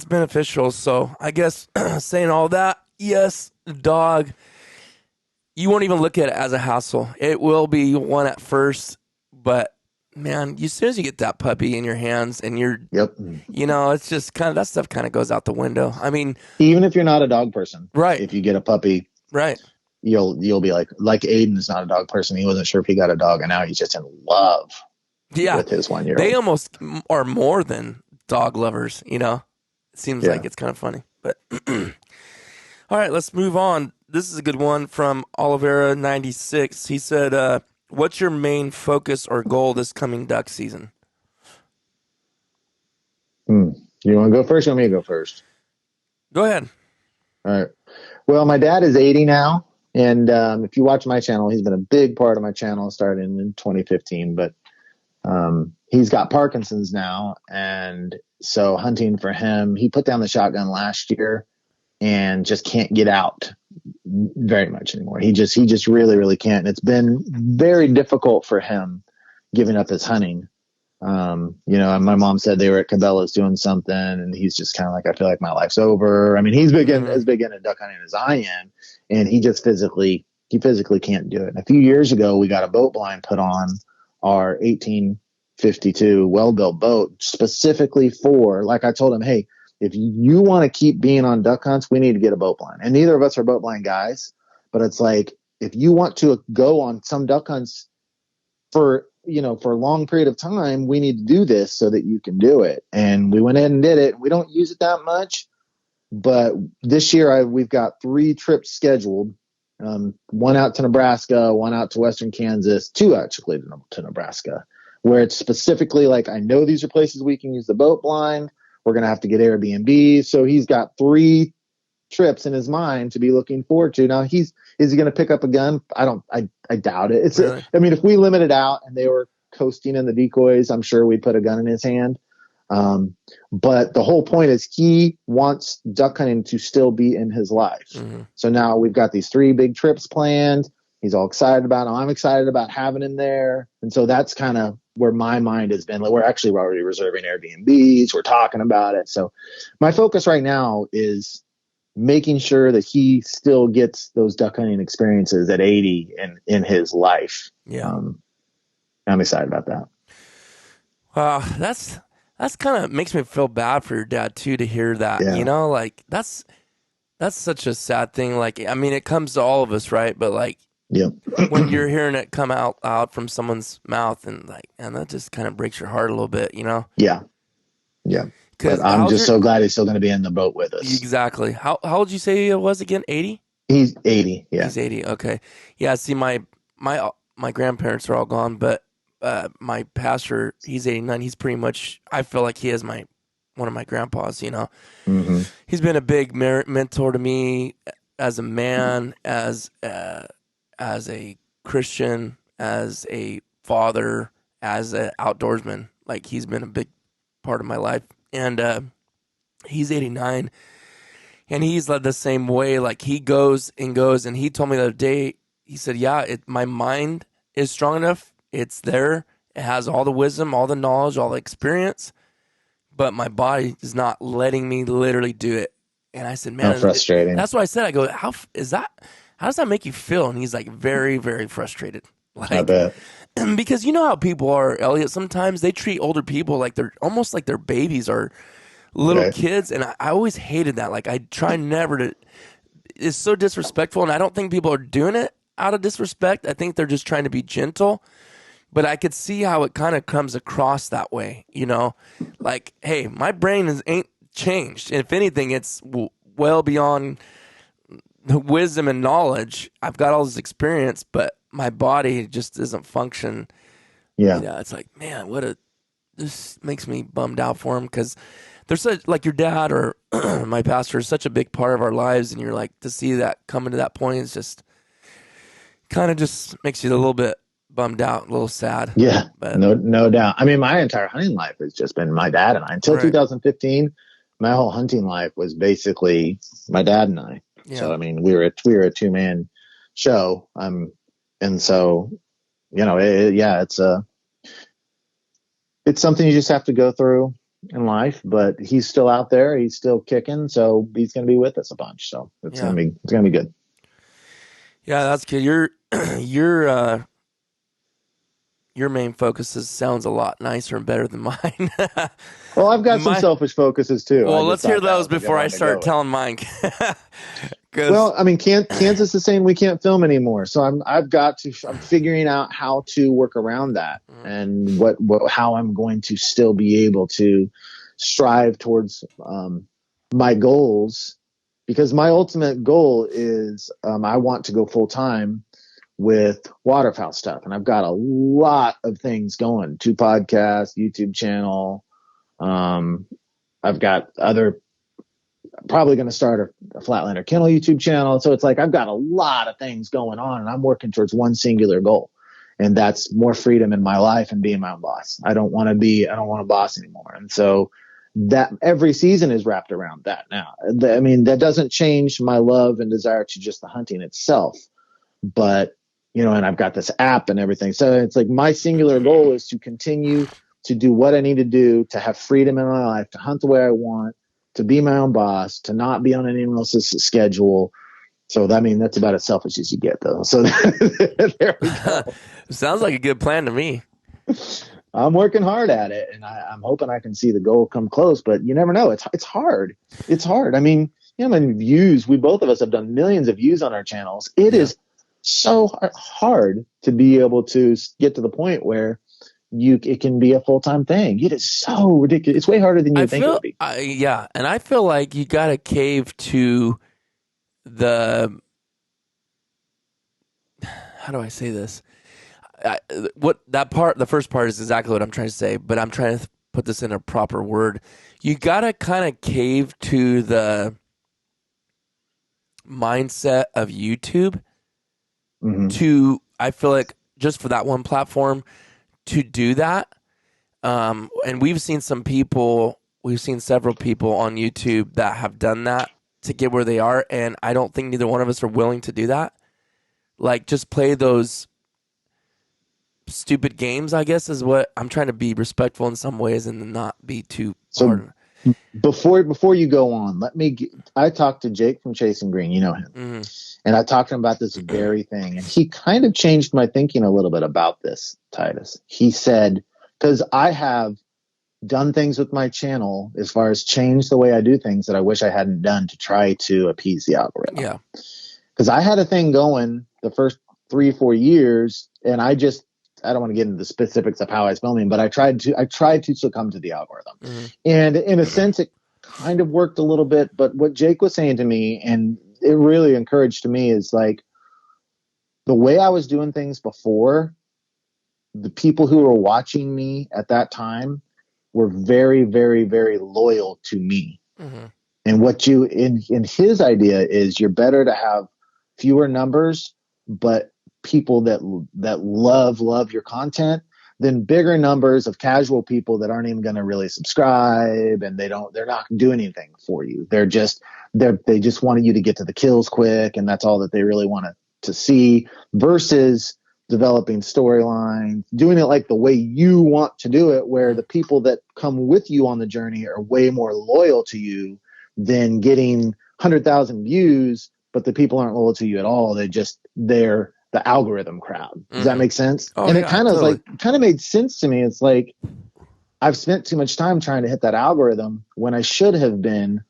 beneficial. So I guess saying all that, yes, dog. You won't even look at it as a hassle. It will be one at first, but man, as soon as you get that puppy in your hands and Yep. it's just kind of that stuff kind of goes out the window. I mean, Even if you're not a dog person, right. if you get a puppy, Right. you'll be like Aiden's not a dog person. He wasn't sure if he got a dog, and now he's just in love with his 1-year-old. They almost are more than dog lovers, It seems like it's kind of funny. But all right, let's move on. This is a good one from Oliveira96. He said, what's your main focus or goal this coming duck season? You want to go first or want me to go first? Go ahead. All right. Well, my dad is 80 now. And if you watch my channel, he's been a big part of my channel starting in 2015. But he's got Parkinson's now. And so hunting for him, he put down the shotgun last year and just can't get out very much anymore. He just really, really can't. And it's been very difficult for him giving up his hunting. My mom said they were at Cabela's doing something and he's just kind of like, I feel like my life's over. I mean, he's as big into duck hunting as I am. And he just physically can't do it. And a few years ago, we got a boat blind put on our 1852 well-built boat specifically for, like I told him, hey, if you want to keep being on duck hunts, we need to get a boat blind. And neither of us are boat blind guys, but it's like, if you want to go on some duck hunts for a long period of time, we need to do this so that you can do it. And we went ahead and did it. We don't use it that much, but this year we've got 3 trips scheduled. One out to Nebraska, one out to Western Kansas, 2 actually to Nebraska, where it's specifically like, I know these are places we can use the boat blind. We're going to have to get Airbnb. So he's got 3 trips in his mind to be looking forward to. Now is he going to pick up a gun? I doubt it. Really? If we limit it out and they were coasting in the decoys, I'm sure we'd put a gun in his hand. But the whole point is he wants duck hunting to still be in his life. Mm-hmm. So now we've got these 3 big trips planned. He's all excited about it. I'm excited about having him there. And so that's kind of where my mind has been. Like, we're already reserving Airbnbs. We're talking about it. So my focus right now is making sure that he still gets those duck hunting experiences at 80 in his life. Yeah. I'm excited about that. That's kind of makes me feel bad for your dad too, to hear that, Yeah. like that's such a sad thing. Like, I mean, it comes to all of us, right? But like, Yeah. when you're hearing it come out loud from someone's mouth, and like, and that just kind of breaks your heart a little bit, Yeah. Yeah. Because But I'm just so glad he's still going to be in the boat with us. Exactly. How old did you say it was again? 80? He's 80. Yeah. He's 80. Okay. Yeah. See, my grandparents are all gone, but my pastor, he's 89. He's pretty much, I feel like he is one of my grandpas. Mm-hmm. He's been a big mentor to me as a man, as a Christian, as a father, as an outdoorsman. Like, he's been a big part of my life, and he's 89, and he's led the same way. Like, he goes and goes, and he told me the other day, he said, yeah, my mind is strong enough. It's there. It has all the wisdom, all the knowledge, all the experience, but my body is not letting me literally do it. And I said, man, How frustrating. That's what I said. I go, how does that make you feel? And he's like, very, very frustrated. Like, I bet. Because you know how people are, Elliot. Sometimes they treat older people like they're almost like they're babies or little kids. And I always hated that. Like, I try never to. It's so disrespectful. And I don't think people are doing it out of disrespect. I think they're just trying to be gentle. But I could see how it kind of comes across that way, like, hey, my brain ain't changed. If anything, it's well beyond wisdom and knowledge. I've got all this experience, but my body just doesn't function. Yeah. It's like, man, this makes me bummed out for him, because they're such, like, your dad or my pastor is such a big part of our lives. And you're like, to see that coming to that point is just kind of just makes you a little bit bummed out, a little sad. Yeah, but no doubt. I mean, my entire hunting life has just been my dad and I. Until 2015, my whole hunting life was basically my dad and I. Yeah. So I mean, we were a 2-man show. And so, it's something you just have to go through in life. But he's still out there. He's still kicking. So he's going to be with us a bunch. So it's gonna be good. Yeah, that's good. Your main focuses sounds a lot nicer and better than mine. Well, I've got some selfish focuses too. Well, let's hear those before I start telling mine. Well, I mean, Kansas is saying we can't film anymore, so I'm figuring out how to work around that, and how I'm going to still be able to strive towards my goals, because my ultimate goal is I want to go full time with waterfowl stuff. And I've got a lot of things going, 2 podcasts, YouTube channel. I've got probably going to start a Flatlander Kennel YouTube channel. So it's like, I've got a lot of things going on, and I'm working towards one singular goal. And that's more freedom in my life and being my own boss. I don't want to boss anymore. And so that every season is wrapped around that now. I mean, that doesn't change my love and desire to just the hunting itself, but and I've got this app and everything. So it's like my singular goal is to continue to do what I need to do, to have freedom in my life, to hunt the way I want, to be my own boss, to not be on anyone else's schedule. So that's about as selfish as you get, though. So there we go. Sounds like a good plan to me. I'm working hard at it, and I'm hoping I can see the goal come close, but you never know. It's hard. It's hard. I mean, views, we both of us have done millions of views on our channels. It is so hard to be able to get to the point where it can be a full-time thing. It is so ridiculous. It's way harder than you think it would be. And I feel like you got to cave to the, how do I say this? The first part is exactly what I'm trying to say, but I'm trying to put this in a proper word. You got to kind of cave to the mindset of YouTube. Mm-hmm. I feel like just for that one platform to do that. And we've seen several people on YouTube that have done that to get where they are. And I don't think neither one of us are willing to do that. Like, just play those stupid games, I guess, is what I'm trying to be respectful in some ways and not be too So hard. before you go on, I talked to Jake from Chasing Green, you know him, Mm-hmm. and I talked to him about this very thing, and he kind of changed my thinking a little bit about this, Titus. He said, because I have done things with my channel as far as change the way I do things that I wish I hadn't done to try to appease the algorithm. Yeah. Because I had a thing going the first 3-4 years, and I don't want to get into the specifics of how I was filming, but I tried to succumb to the algorithm. Mm-hmm. And in a sense, it kind of worked a little bit. But what Jake was saying to me, and it really encouraged me, is like the way I was doing things before, the people who were watching me at that time were very, very, very loyal to me. Mm-hmm. And what in his idea is you're better to have fewer numbers, but people that love your content than bigger numbers of casual people that aren't even going to really subscribe, and they're not doing anything for you. They just wanted you to get to the kills quick, and that's all that they really want to see, versus developing storylines, doing it like the way you want to do it, where the people that come with you on the journey are way more loyal to you than getting 100,000 views, but the people aren't loyal to you at all. They're the algorithm crowd. Does that make sense? Oh, And yeah, it kind of made sense to me. It's like I've spent too much time trying to hit that algorithm when I should have been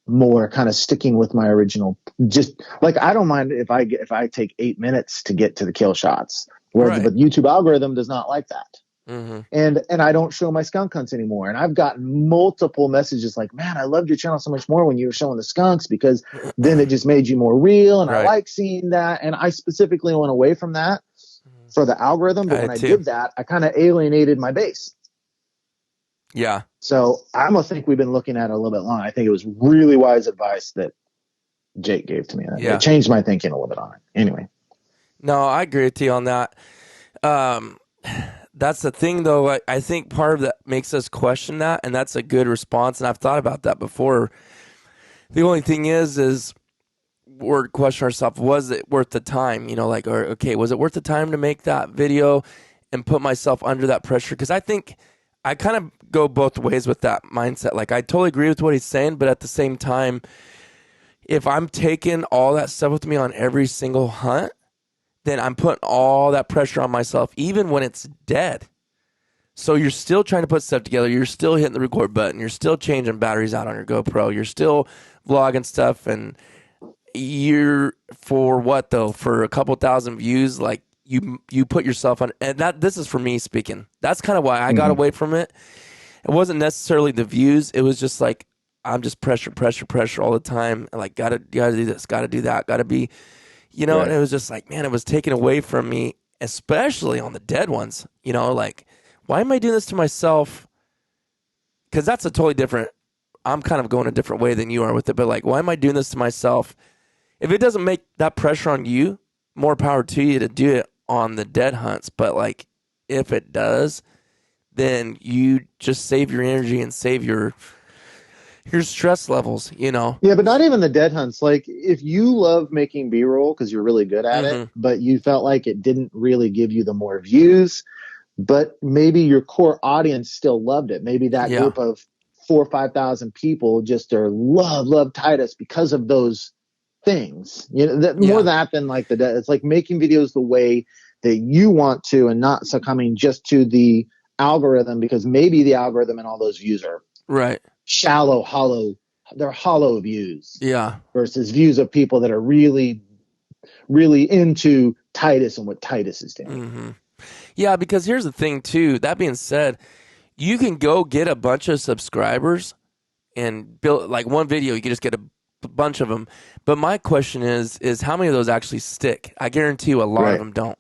more kind of sticking with my original. Just like, I don't mind if I take 8 minutes to get to the kill shots, where Right. the YouTube algorithm does not like that. Mm-hmm. And I don't show my skunk hunts anymore. And I've gotten multiple messages like, man, I loved your channel so much more when you were showing the skunks, because then it just made you more real. And I Right. like seeing that. And I specifically went away from that for the algorithm. But when I did that, I kind of alienated my base. Yeah. So I almost think we've been looking at it a little bit long. I think it was really wise advice that Jake gave to me. Yeah. It changed my thinking a little bit on it. Anyway. No, I agree with you on that. That's the thing, though. I think part of that makes us question that, and that's a good response. And I've thought about that before. The only thing is we're questioning ourselves: was it worth the time? Was it worth the time to make that video and put myself under that pressure? Because I think I kind of go both ways with that mindset. Like, I totally agree with what he's saying, but at the same time, if I'm taking all that stuff with me on every single hunt, then I'm putting all that pressure on myself, even when it's dead. So you're still trying to put stuff together. You're still hitting the record button. You're still changing batteries out on your GoPro. You're still vlogging stuff. And you're, for what, though? For a couple thousand views, like, you put yourself on. And this is for me speaking. That's kind of why I got away from it. It wasn't necessarily the views. It was just like, I'm just pressure all the time. Like, gotta do this, gotta do that, gotta be, right. And it was just like, man, it was taken away from me, especially on the dead ones. Like, why am I doing this to myself? Because that's a totally different, I'm kind of going a different way than you are with it. But like, why am I doing this to myself? If it doesn't make that pressure on you, more power to you to do it on the dead hunts. But like, if it does, then you just save your energy and save your stress levels, Yeah, but not even the dead hunts. Like, if you love making B-roll because you're really good at it, but you felt like it didn't really give you the more views, but maybe your core audience still loved it. Maybe that group of 4,000 or 5,000 people just are love Titus because of those things. More that than like the dead. It's like making videos the way that you want to, and not succumbing just to the algorithm, because maybe the algorithm and all those views are right. Shallow, hollow. They're hollow views. Yeah. Versus views of people that are really, really into Titus and what Titus is doing. Mm-hmm. Yeah, because here's the thing too. That being said, you can go get a bunch of subscribers and build like one video. You can just get a bunch of them. But my question is how many of those actually stick? I guarantee you a lot of them don't.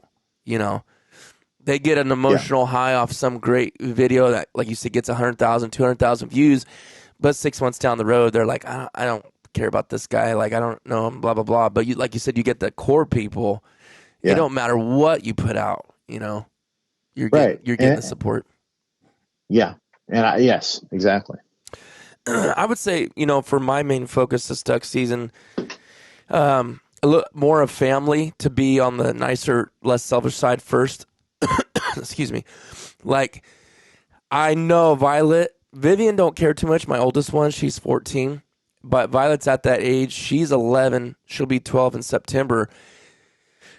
They get an emotional high off some great video that, like you said, gets 100,000, 200,000 views, but 6 months down the road, they're like, I don't care about this guy. Like, I don't know him, blah, blah, blah. But like you said, you get the core people. Yeah. It don't matter what you put out, you're getting the support. Yeah. And yes, exactly. I would say, for my main focus this duck season, a little more of family, to be on the nicer, less selfish side first. excuse me. Like, I know Vivian don't care too much. My oldest one, she's 14. But Violet's at that age. She's 11. She'll be 12 in September.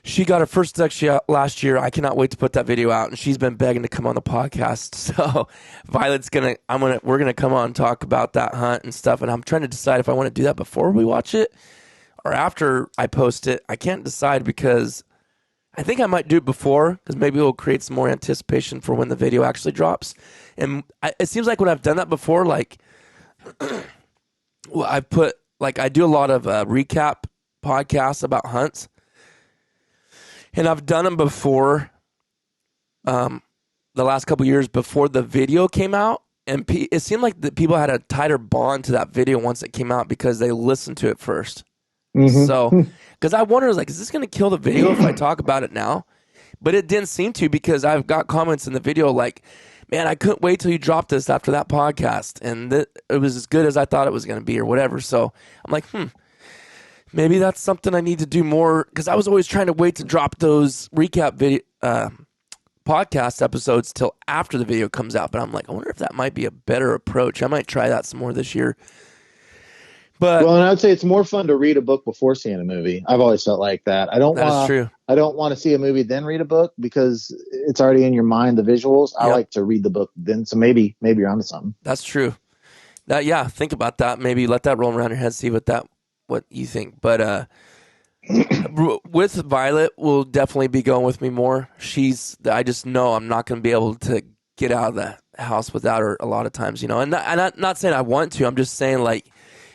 She got her first duck last year. I cannot wait to put that video out, and she's been begging to come on the podcast. So we're gonna come on and talk about that hunt and stuff. And I'm trying to decide if I want to do that before we watch it or after I post it. I can't decide because I think I might do it before because maybe it will create some more anticipation for when the video actually drops. And it seems like when I've done that before, like, well, I do a lot of recap podcasts about hunts. And I've done them before, the last couple of years before the video came out. And it seemed like the people had a tighter bond to that video once it came out because they listened to it first. Mm-hmm. So, because I wonder, like, is this going to kill the video if I talk about it now? But it didn't seem to, because I've got comments in the video like, man, I couldn't wait till you dropped this after that podcast. And it was as good as I thought it was going to be or whatever. So I'm like, maybe that's something I need to do more, because I was always trying to wait to drop those recap video podcast episodes till after the video comes out. But I'm like, I wonder if that might be a better approach. I might try that some more this year. But and I'd say it's more fun to read a book before seeing a movie. I've always felt like that. I don't want to see a movie then read a book because it's already in your mind, the visuals. I like to read the book then. So maybe you're onto something. That's true. Think about that. Maybe let that roll around your head, see what you think. But with Violet, will definitely be going with me more. I just know I'm not going to be able to get out of the house without her a lot of times, and I'm not saying I want to. I'm just saying, like,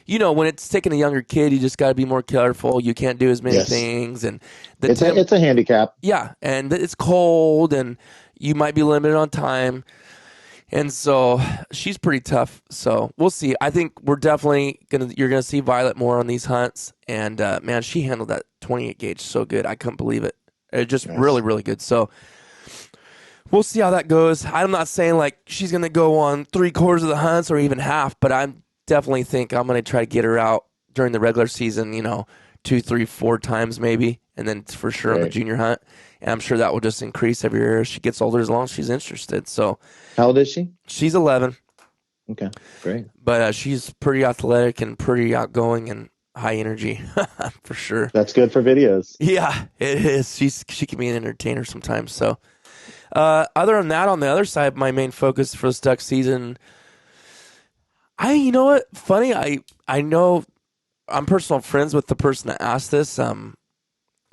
when it's taking a younger kid, you just got to be more careful. You can't do as many things, and it's a handicap. Yeah, and it's cold, and you might be limited on time. And so she's pretty tough. So we'll see. I think we're definitely you're gonna see Violet more on these hunts. And man, she handled that 28 gauge so good. I couldn't believe it. It just really, really good. So we'll see how that goes. I'm not saying like she's gonna go on 3/4 of the hunts or even half, but I definitely think I'm gonna try to get her out during the regular season. 2, 3, 4 times maybe, and then for sure on the junior hunt. And I'm sure that will just increase every year as she gets older, as long as she's interested. So, how old is she? She's 11. Okay, great. But she's pretty athletic and pretty outgoing and high energy, for sure. That's good for videos. Yeah, it is. She can be an entertainer sometimes. So, other than that, on the other side, my main focus for this duck season, you know what? Funny, I know I'm personal friends with the person that asked this.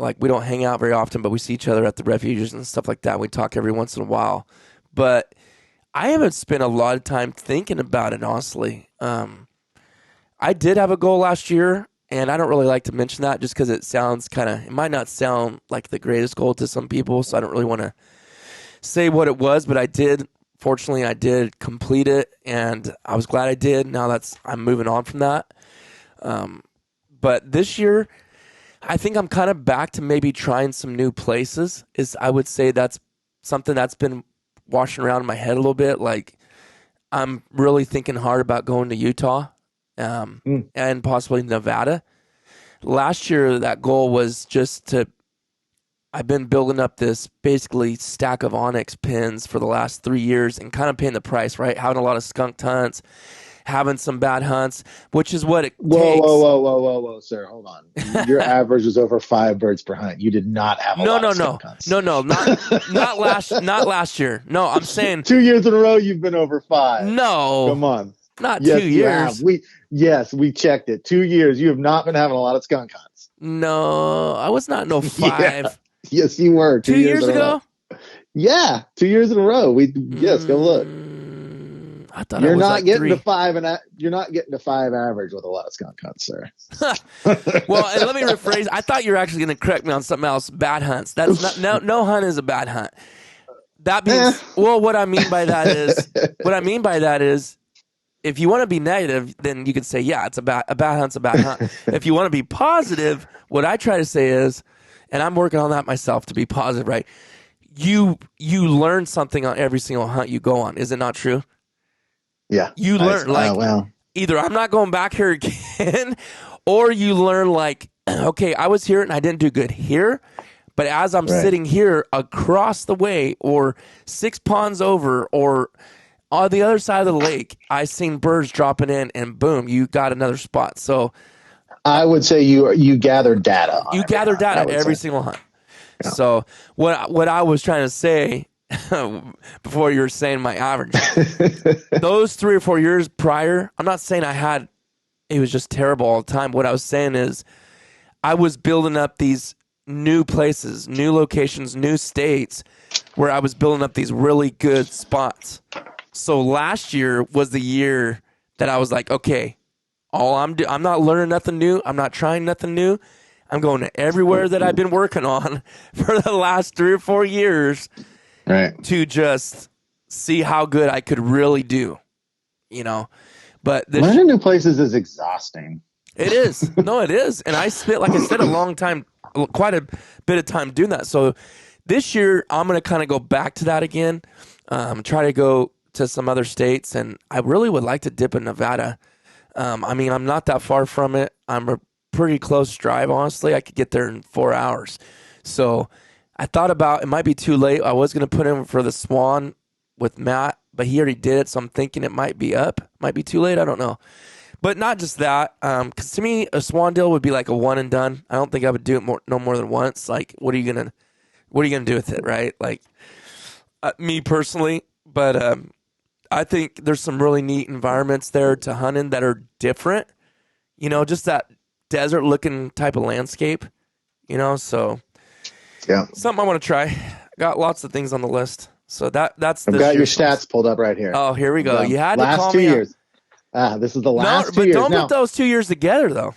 Like, we don't hang out very often, but we see each other at the refuges and stuff like that. We talk every once in a while. But I haven't spent a lot of time thinking about it, honestly. I did have a goal last year, and I don't really like to mention that just because it might not sound like the greatest goal to some people, so I don't really want to say what it was, but fortunately, I did complete it, and I was glad I did. Now I'm moving on from that. But this year, I think I'm kind of back to maybe trying some new places. I would say that's something that's been washing around in my head a little bit. Like, I'm really thinking hard about going to Utah and possibly Nevada. Last year, that goal was I've been building up this basically stack of Onyx pins for the last 3 years and kind of paying the price, right? Having a lot of skunk hunts, having some bad hunts, which is what it takes. Whoa, sir, hold on. Your average was over 5 birds per hunt. You did not have a lot of skunk hunts. No, not last year. No, I'm saying 2 years in a row you've been over 5. No, come on, not 2 years. We checked it. 2 years. You have not been having a lot of skunk hunts. No, I was not 5. Yeah. Yes, you were. 2 years ago. Yeah, 2 years in a row. Go look. I thought you're I was not like getting 3. to 5, and you're not getting to 5 average with a lot of skunk hunts, sir. Well, and let me rephrase. I thought you were actually going to correct me on something else. Bad hunts. That's not no hunt is a bad hunt. That means what I mean by that is if you want to be negative, then you can say a bad hunt's a bad hunt. If you want to be positive, what I try to say is, and I'm working on that myself to be positive, right? You learn something on every single hunt you go on. Is it not true? Yeah. You learn either I'm not going back here again, or you learn like, okay, I was here and I didn't do good here, But as I'm Right. sitting here across the way or 6 ponds over or on the other side of the lake, I seen birds dropping in, and boom, you got another spot. So I would say you gather data on you every gather hunt. I data would every say. single hunt. Yeah. So what I was trying to say before you were saying my average, those 3 or 4 years prior, I'm not saying it was just terrible all the time. What I was saying is I was building up these new places, new locations, new states where I was building up these really good spots. So last year was the year that I was like, okay, I'm not learning nothing new. I'm not trying nothing new. I'm going to everywhere that I've been working on for the last 3 or 4 years Right. to just see how good I could really do, you know. But Learning new places is exhausting. it is. No, it is. And I spent, like I said, a long time, quite a bit of time doing that. So this year, I'm going to kind of go back to that again, try to go to some other states. And I really would like to dip in Nevada. I mean, I'm not that far from it. I'm a pretty close drive, honestly. I could get there in 4 hours. So I thought about it might be too late. I was going to put in for the Swan with Matt, but he already did it. So I'm thinking it might be up. Might be too late. I don't know. But not just that, because to me, a Swan deal would be like a one and done. I don't think I would do it no more than once. Like, what are you gonna do with it, right? Like, me personally, but I think there's some really neat environments there to hunt in that are different. You know, just that desert looking type of landscape. You know, so Yeah. something I want to try. Got lots of things on the list. So that's I've this got your year's list. stats pulled up right here. Oh, here we go. You had to last call 2 me out. years. This is the No, last 2 but years. don't Now, put those 2 years together though.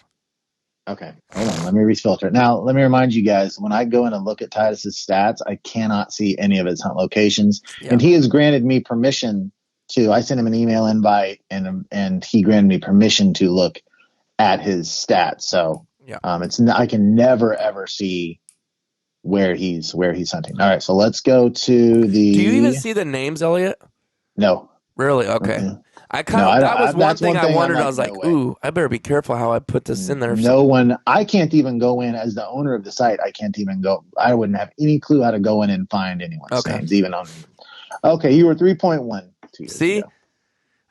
okay, hold on. Let me refilter. Now, let me remind you guys, when I go in and look at Titus's stats, I cannot see any of his hunt locations. Yeah. And he has granted me permission to, I sent him an email invite and he granted me permission to look at his stats. So Yeah. I can never ever see where he's hunting. All right, so let's go to the. Do you even see the names, Elliot? No. Really? Okay. Mm-mm. I kind of that was one That's thing one I thing wondered. I'm I was like, no way. ooh, I better be careful how I put this in there. No one, I can't even go in as the owner of the site. I can't even go. I wouldn't have any clue how to go in and find anyone's names, even on. Okay, you were 3.1 2 years See, ago,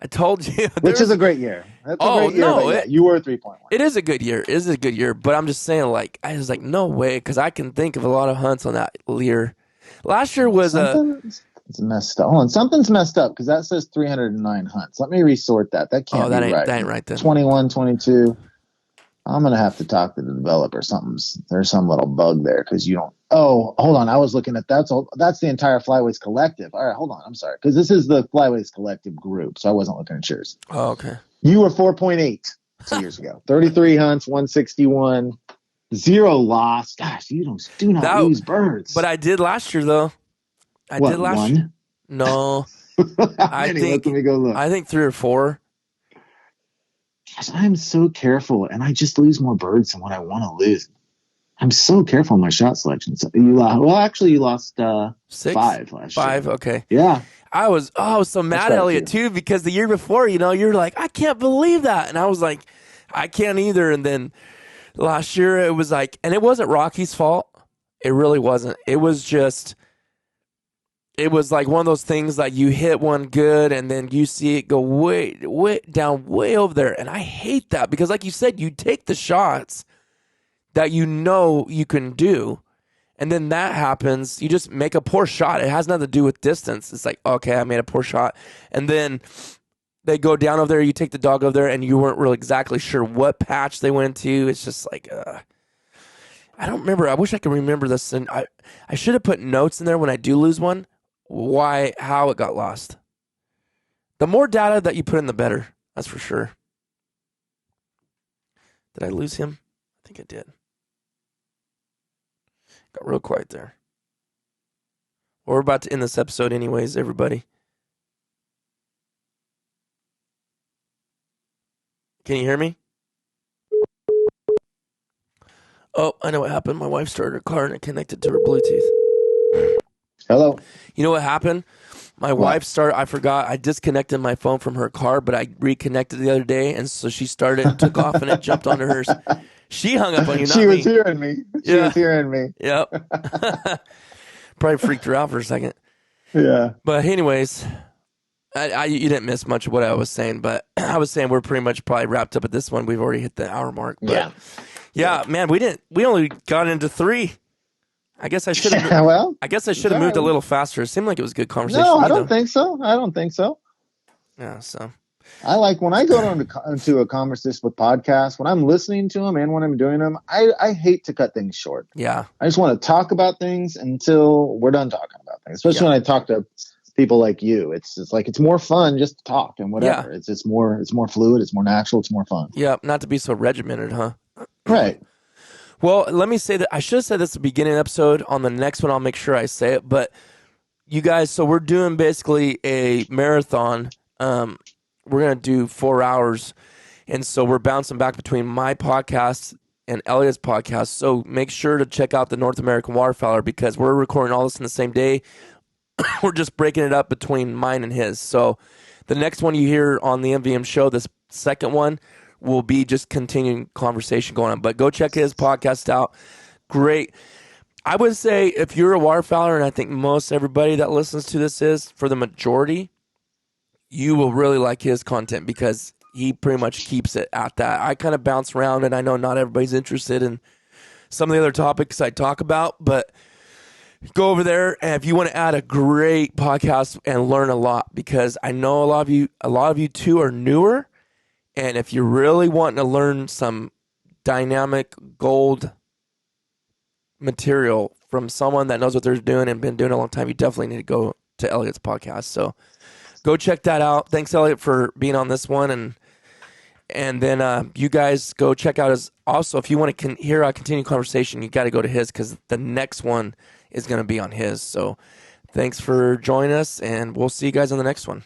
I told you, which is a great year. That's a great year. no, But yeah, you were 3.1. it is a good year. It is a good year, but I'm just saying, like, I was like, no way, because I can think of a lot of hunts on that year. Last year was Something's messed up. Hold on, something's messed up because that says 309 hunts. Let me resort that. That can't be right. That ain't right then. 21, 22. I'm gonna have to talk to the developer. There's some little bug there because you don't. Oh, hold on. I was looking at that's the entire Flyways Collective. All right, hold on. I'm sorry because this is the Flyways Collective group, so I wasn't looking at yours. Oh, okay. You were 4.8 2 years ago. 33 hunts, 161, 0 loss. Gosh, you do not lose birds. But I did last year though. Did last year. No, Let me go look. I think 3 or 4. Gosh, I'm so careful, and I just lose more birds than what I want to lose. I'm so careful in my shot selection. So you lost 6? 5 last year. 5, okay. Yeah. I was so mad at Elliot too because the year before, you're like, I can't believe that. And I was like, I can't either. And then last year it was like, and it wasn't Rocky's fault. It really wasn't. It was like one of those things like you hit one good and then you see it go way down way over there. And I hate that because like you said, you take the shots that you know you can do. And then that happens, you just make a poor shot. It has nothing to do with distance. It's like, okay, I made a poor shot. And then they go down over there, you take the dog over there, and you weren't really exactly sure what patch they went to. It's just like, I don't remember. I wish I could remember this. And I should have put notes in there when I do lose one, how it got lost. The more data that you put in, the better. That's for sure. Did I lose him? I think I did. Got real quiet there. We're about to end this episode anyways, everybody. Can you hear me? Oh, I know what happened. My wife started her car and it connected to her Bluetooth. Hello. You know what happened? My wife started, I forgot, I disconnected my phone from her car, but I reconnected the other day, and so she started and took off, and it jumped onto hers. She hung up on you, not She was me. hearing me. She Yeah. was hearing me. Yep. Probably freaked her out for a second. Yeah. But anyways, you didn't miss much of what I was saying, but I was saying we're pretty much probably wrapped up at this one. We've already hit the hour mark. But yeah, man, we only got into 3. I guess I should have. Well, I guess I should have moved a little faster. It seemed like it was a good conversation. No, I don't think so. I don't think so. Yeah, so I like when I go into a conversation with podcasts, when I'm listening to them and when I'm doing them, I hate to cut things short. Yeah. I just want to talk about things until we're done talking about things, especially when I talk to people like you. It's like it's more fun just to talk and whatever. Yeah. It's more fluid, it's more natural, it's more fun. Yeah, not to be so regimented, huh? Right. Well, let me say that I should have said this at the beginning of the episode. On the next one, I'll make sure I say it. But you guys, so we're doing basically a marathon. We're going to do 4 hours. And so we're bouncing back between my podcast and Elliot's podcast. So make sure to check out the North American Waterfowler because we're recording all this in the same day. We're just breaking it up between mine and his. So the next one you hear on the MVM show, this second one, will be just continuing conversation going on. But go check his podcast out. Great. I would say if you're a waterfowler, and I think most everybody that listens to this is, for the majority, you will really like his content because he pretty much keeps it at that. I kind of bounce around, and I know not everybody's interested in some of the other topics I talk about, but go over there, and if you want to add a great podcast and learn a lot, because I know a lot of you too are newer. And if you're really wanting to learn some dynamic gold material from someone that knows what they're doing and been doing it a long time, you definitely need to go to Elliot's podcast. So go check that out. Thanks, Elliot, for being on this one. And then you guys go check out his. Also, if you want to hear a continued conversation, you got to go to his because the next one is going to be on his. So thanks for joining us, and we'll see you guys on the next one.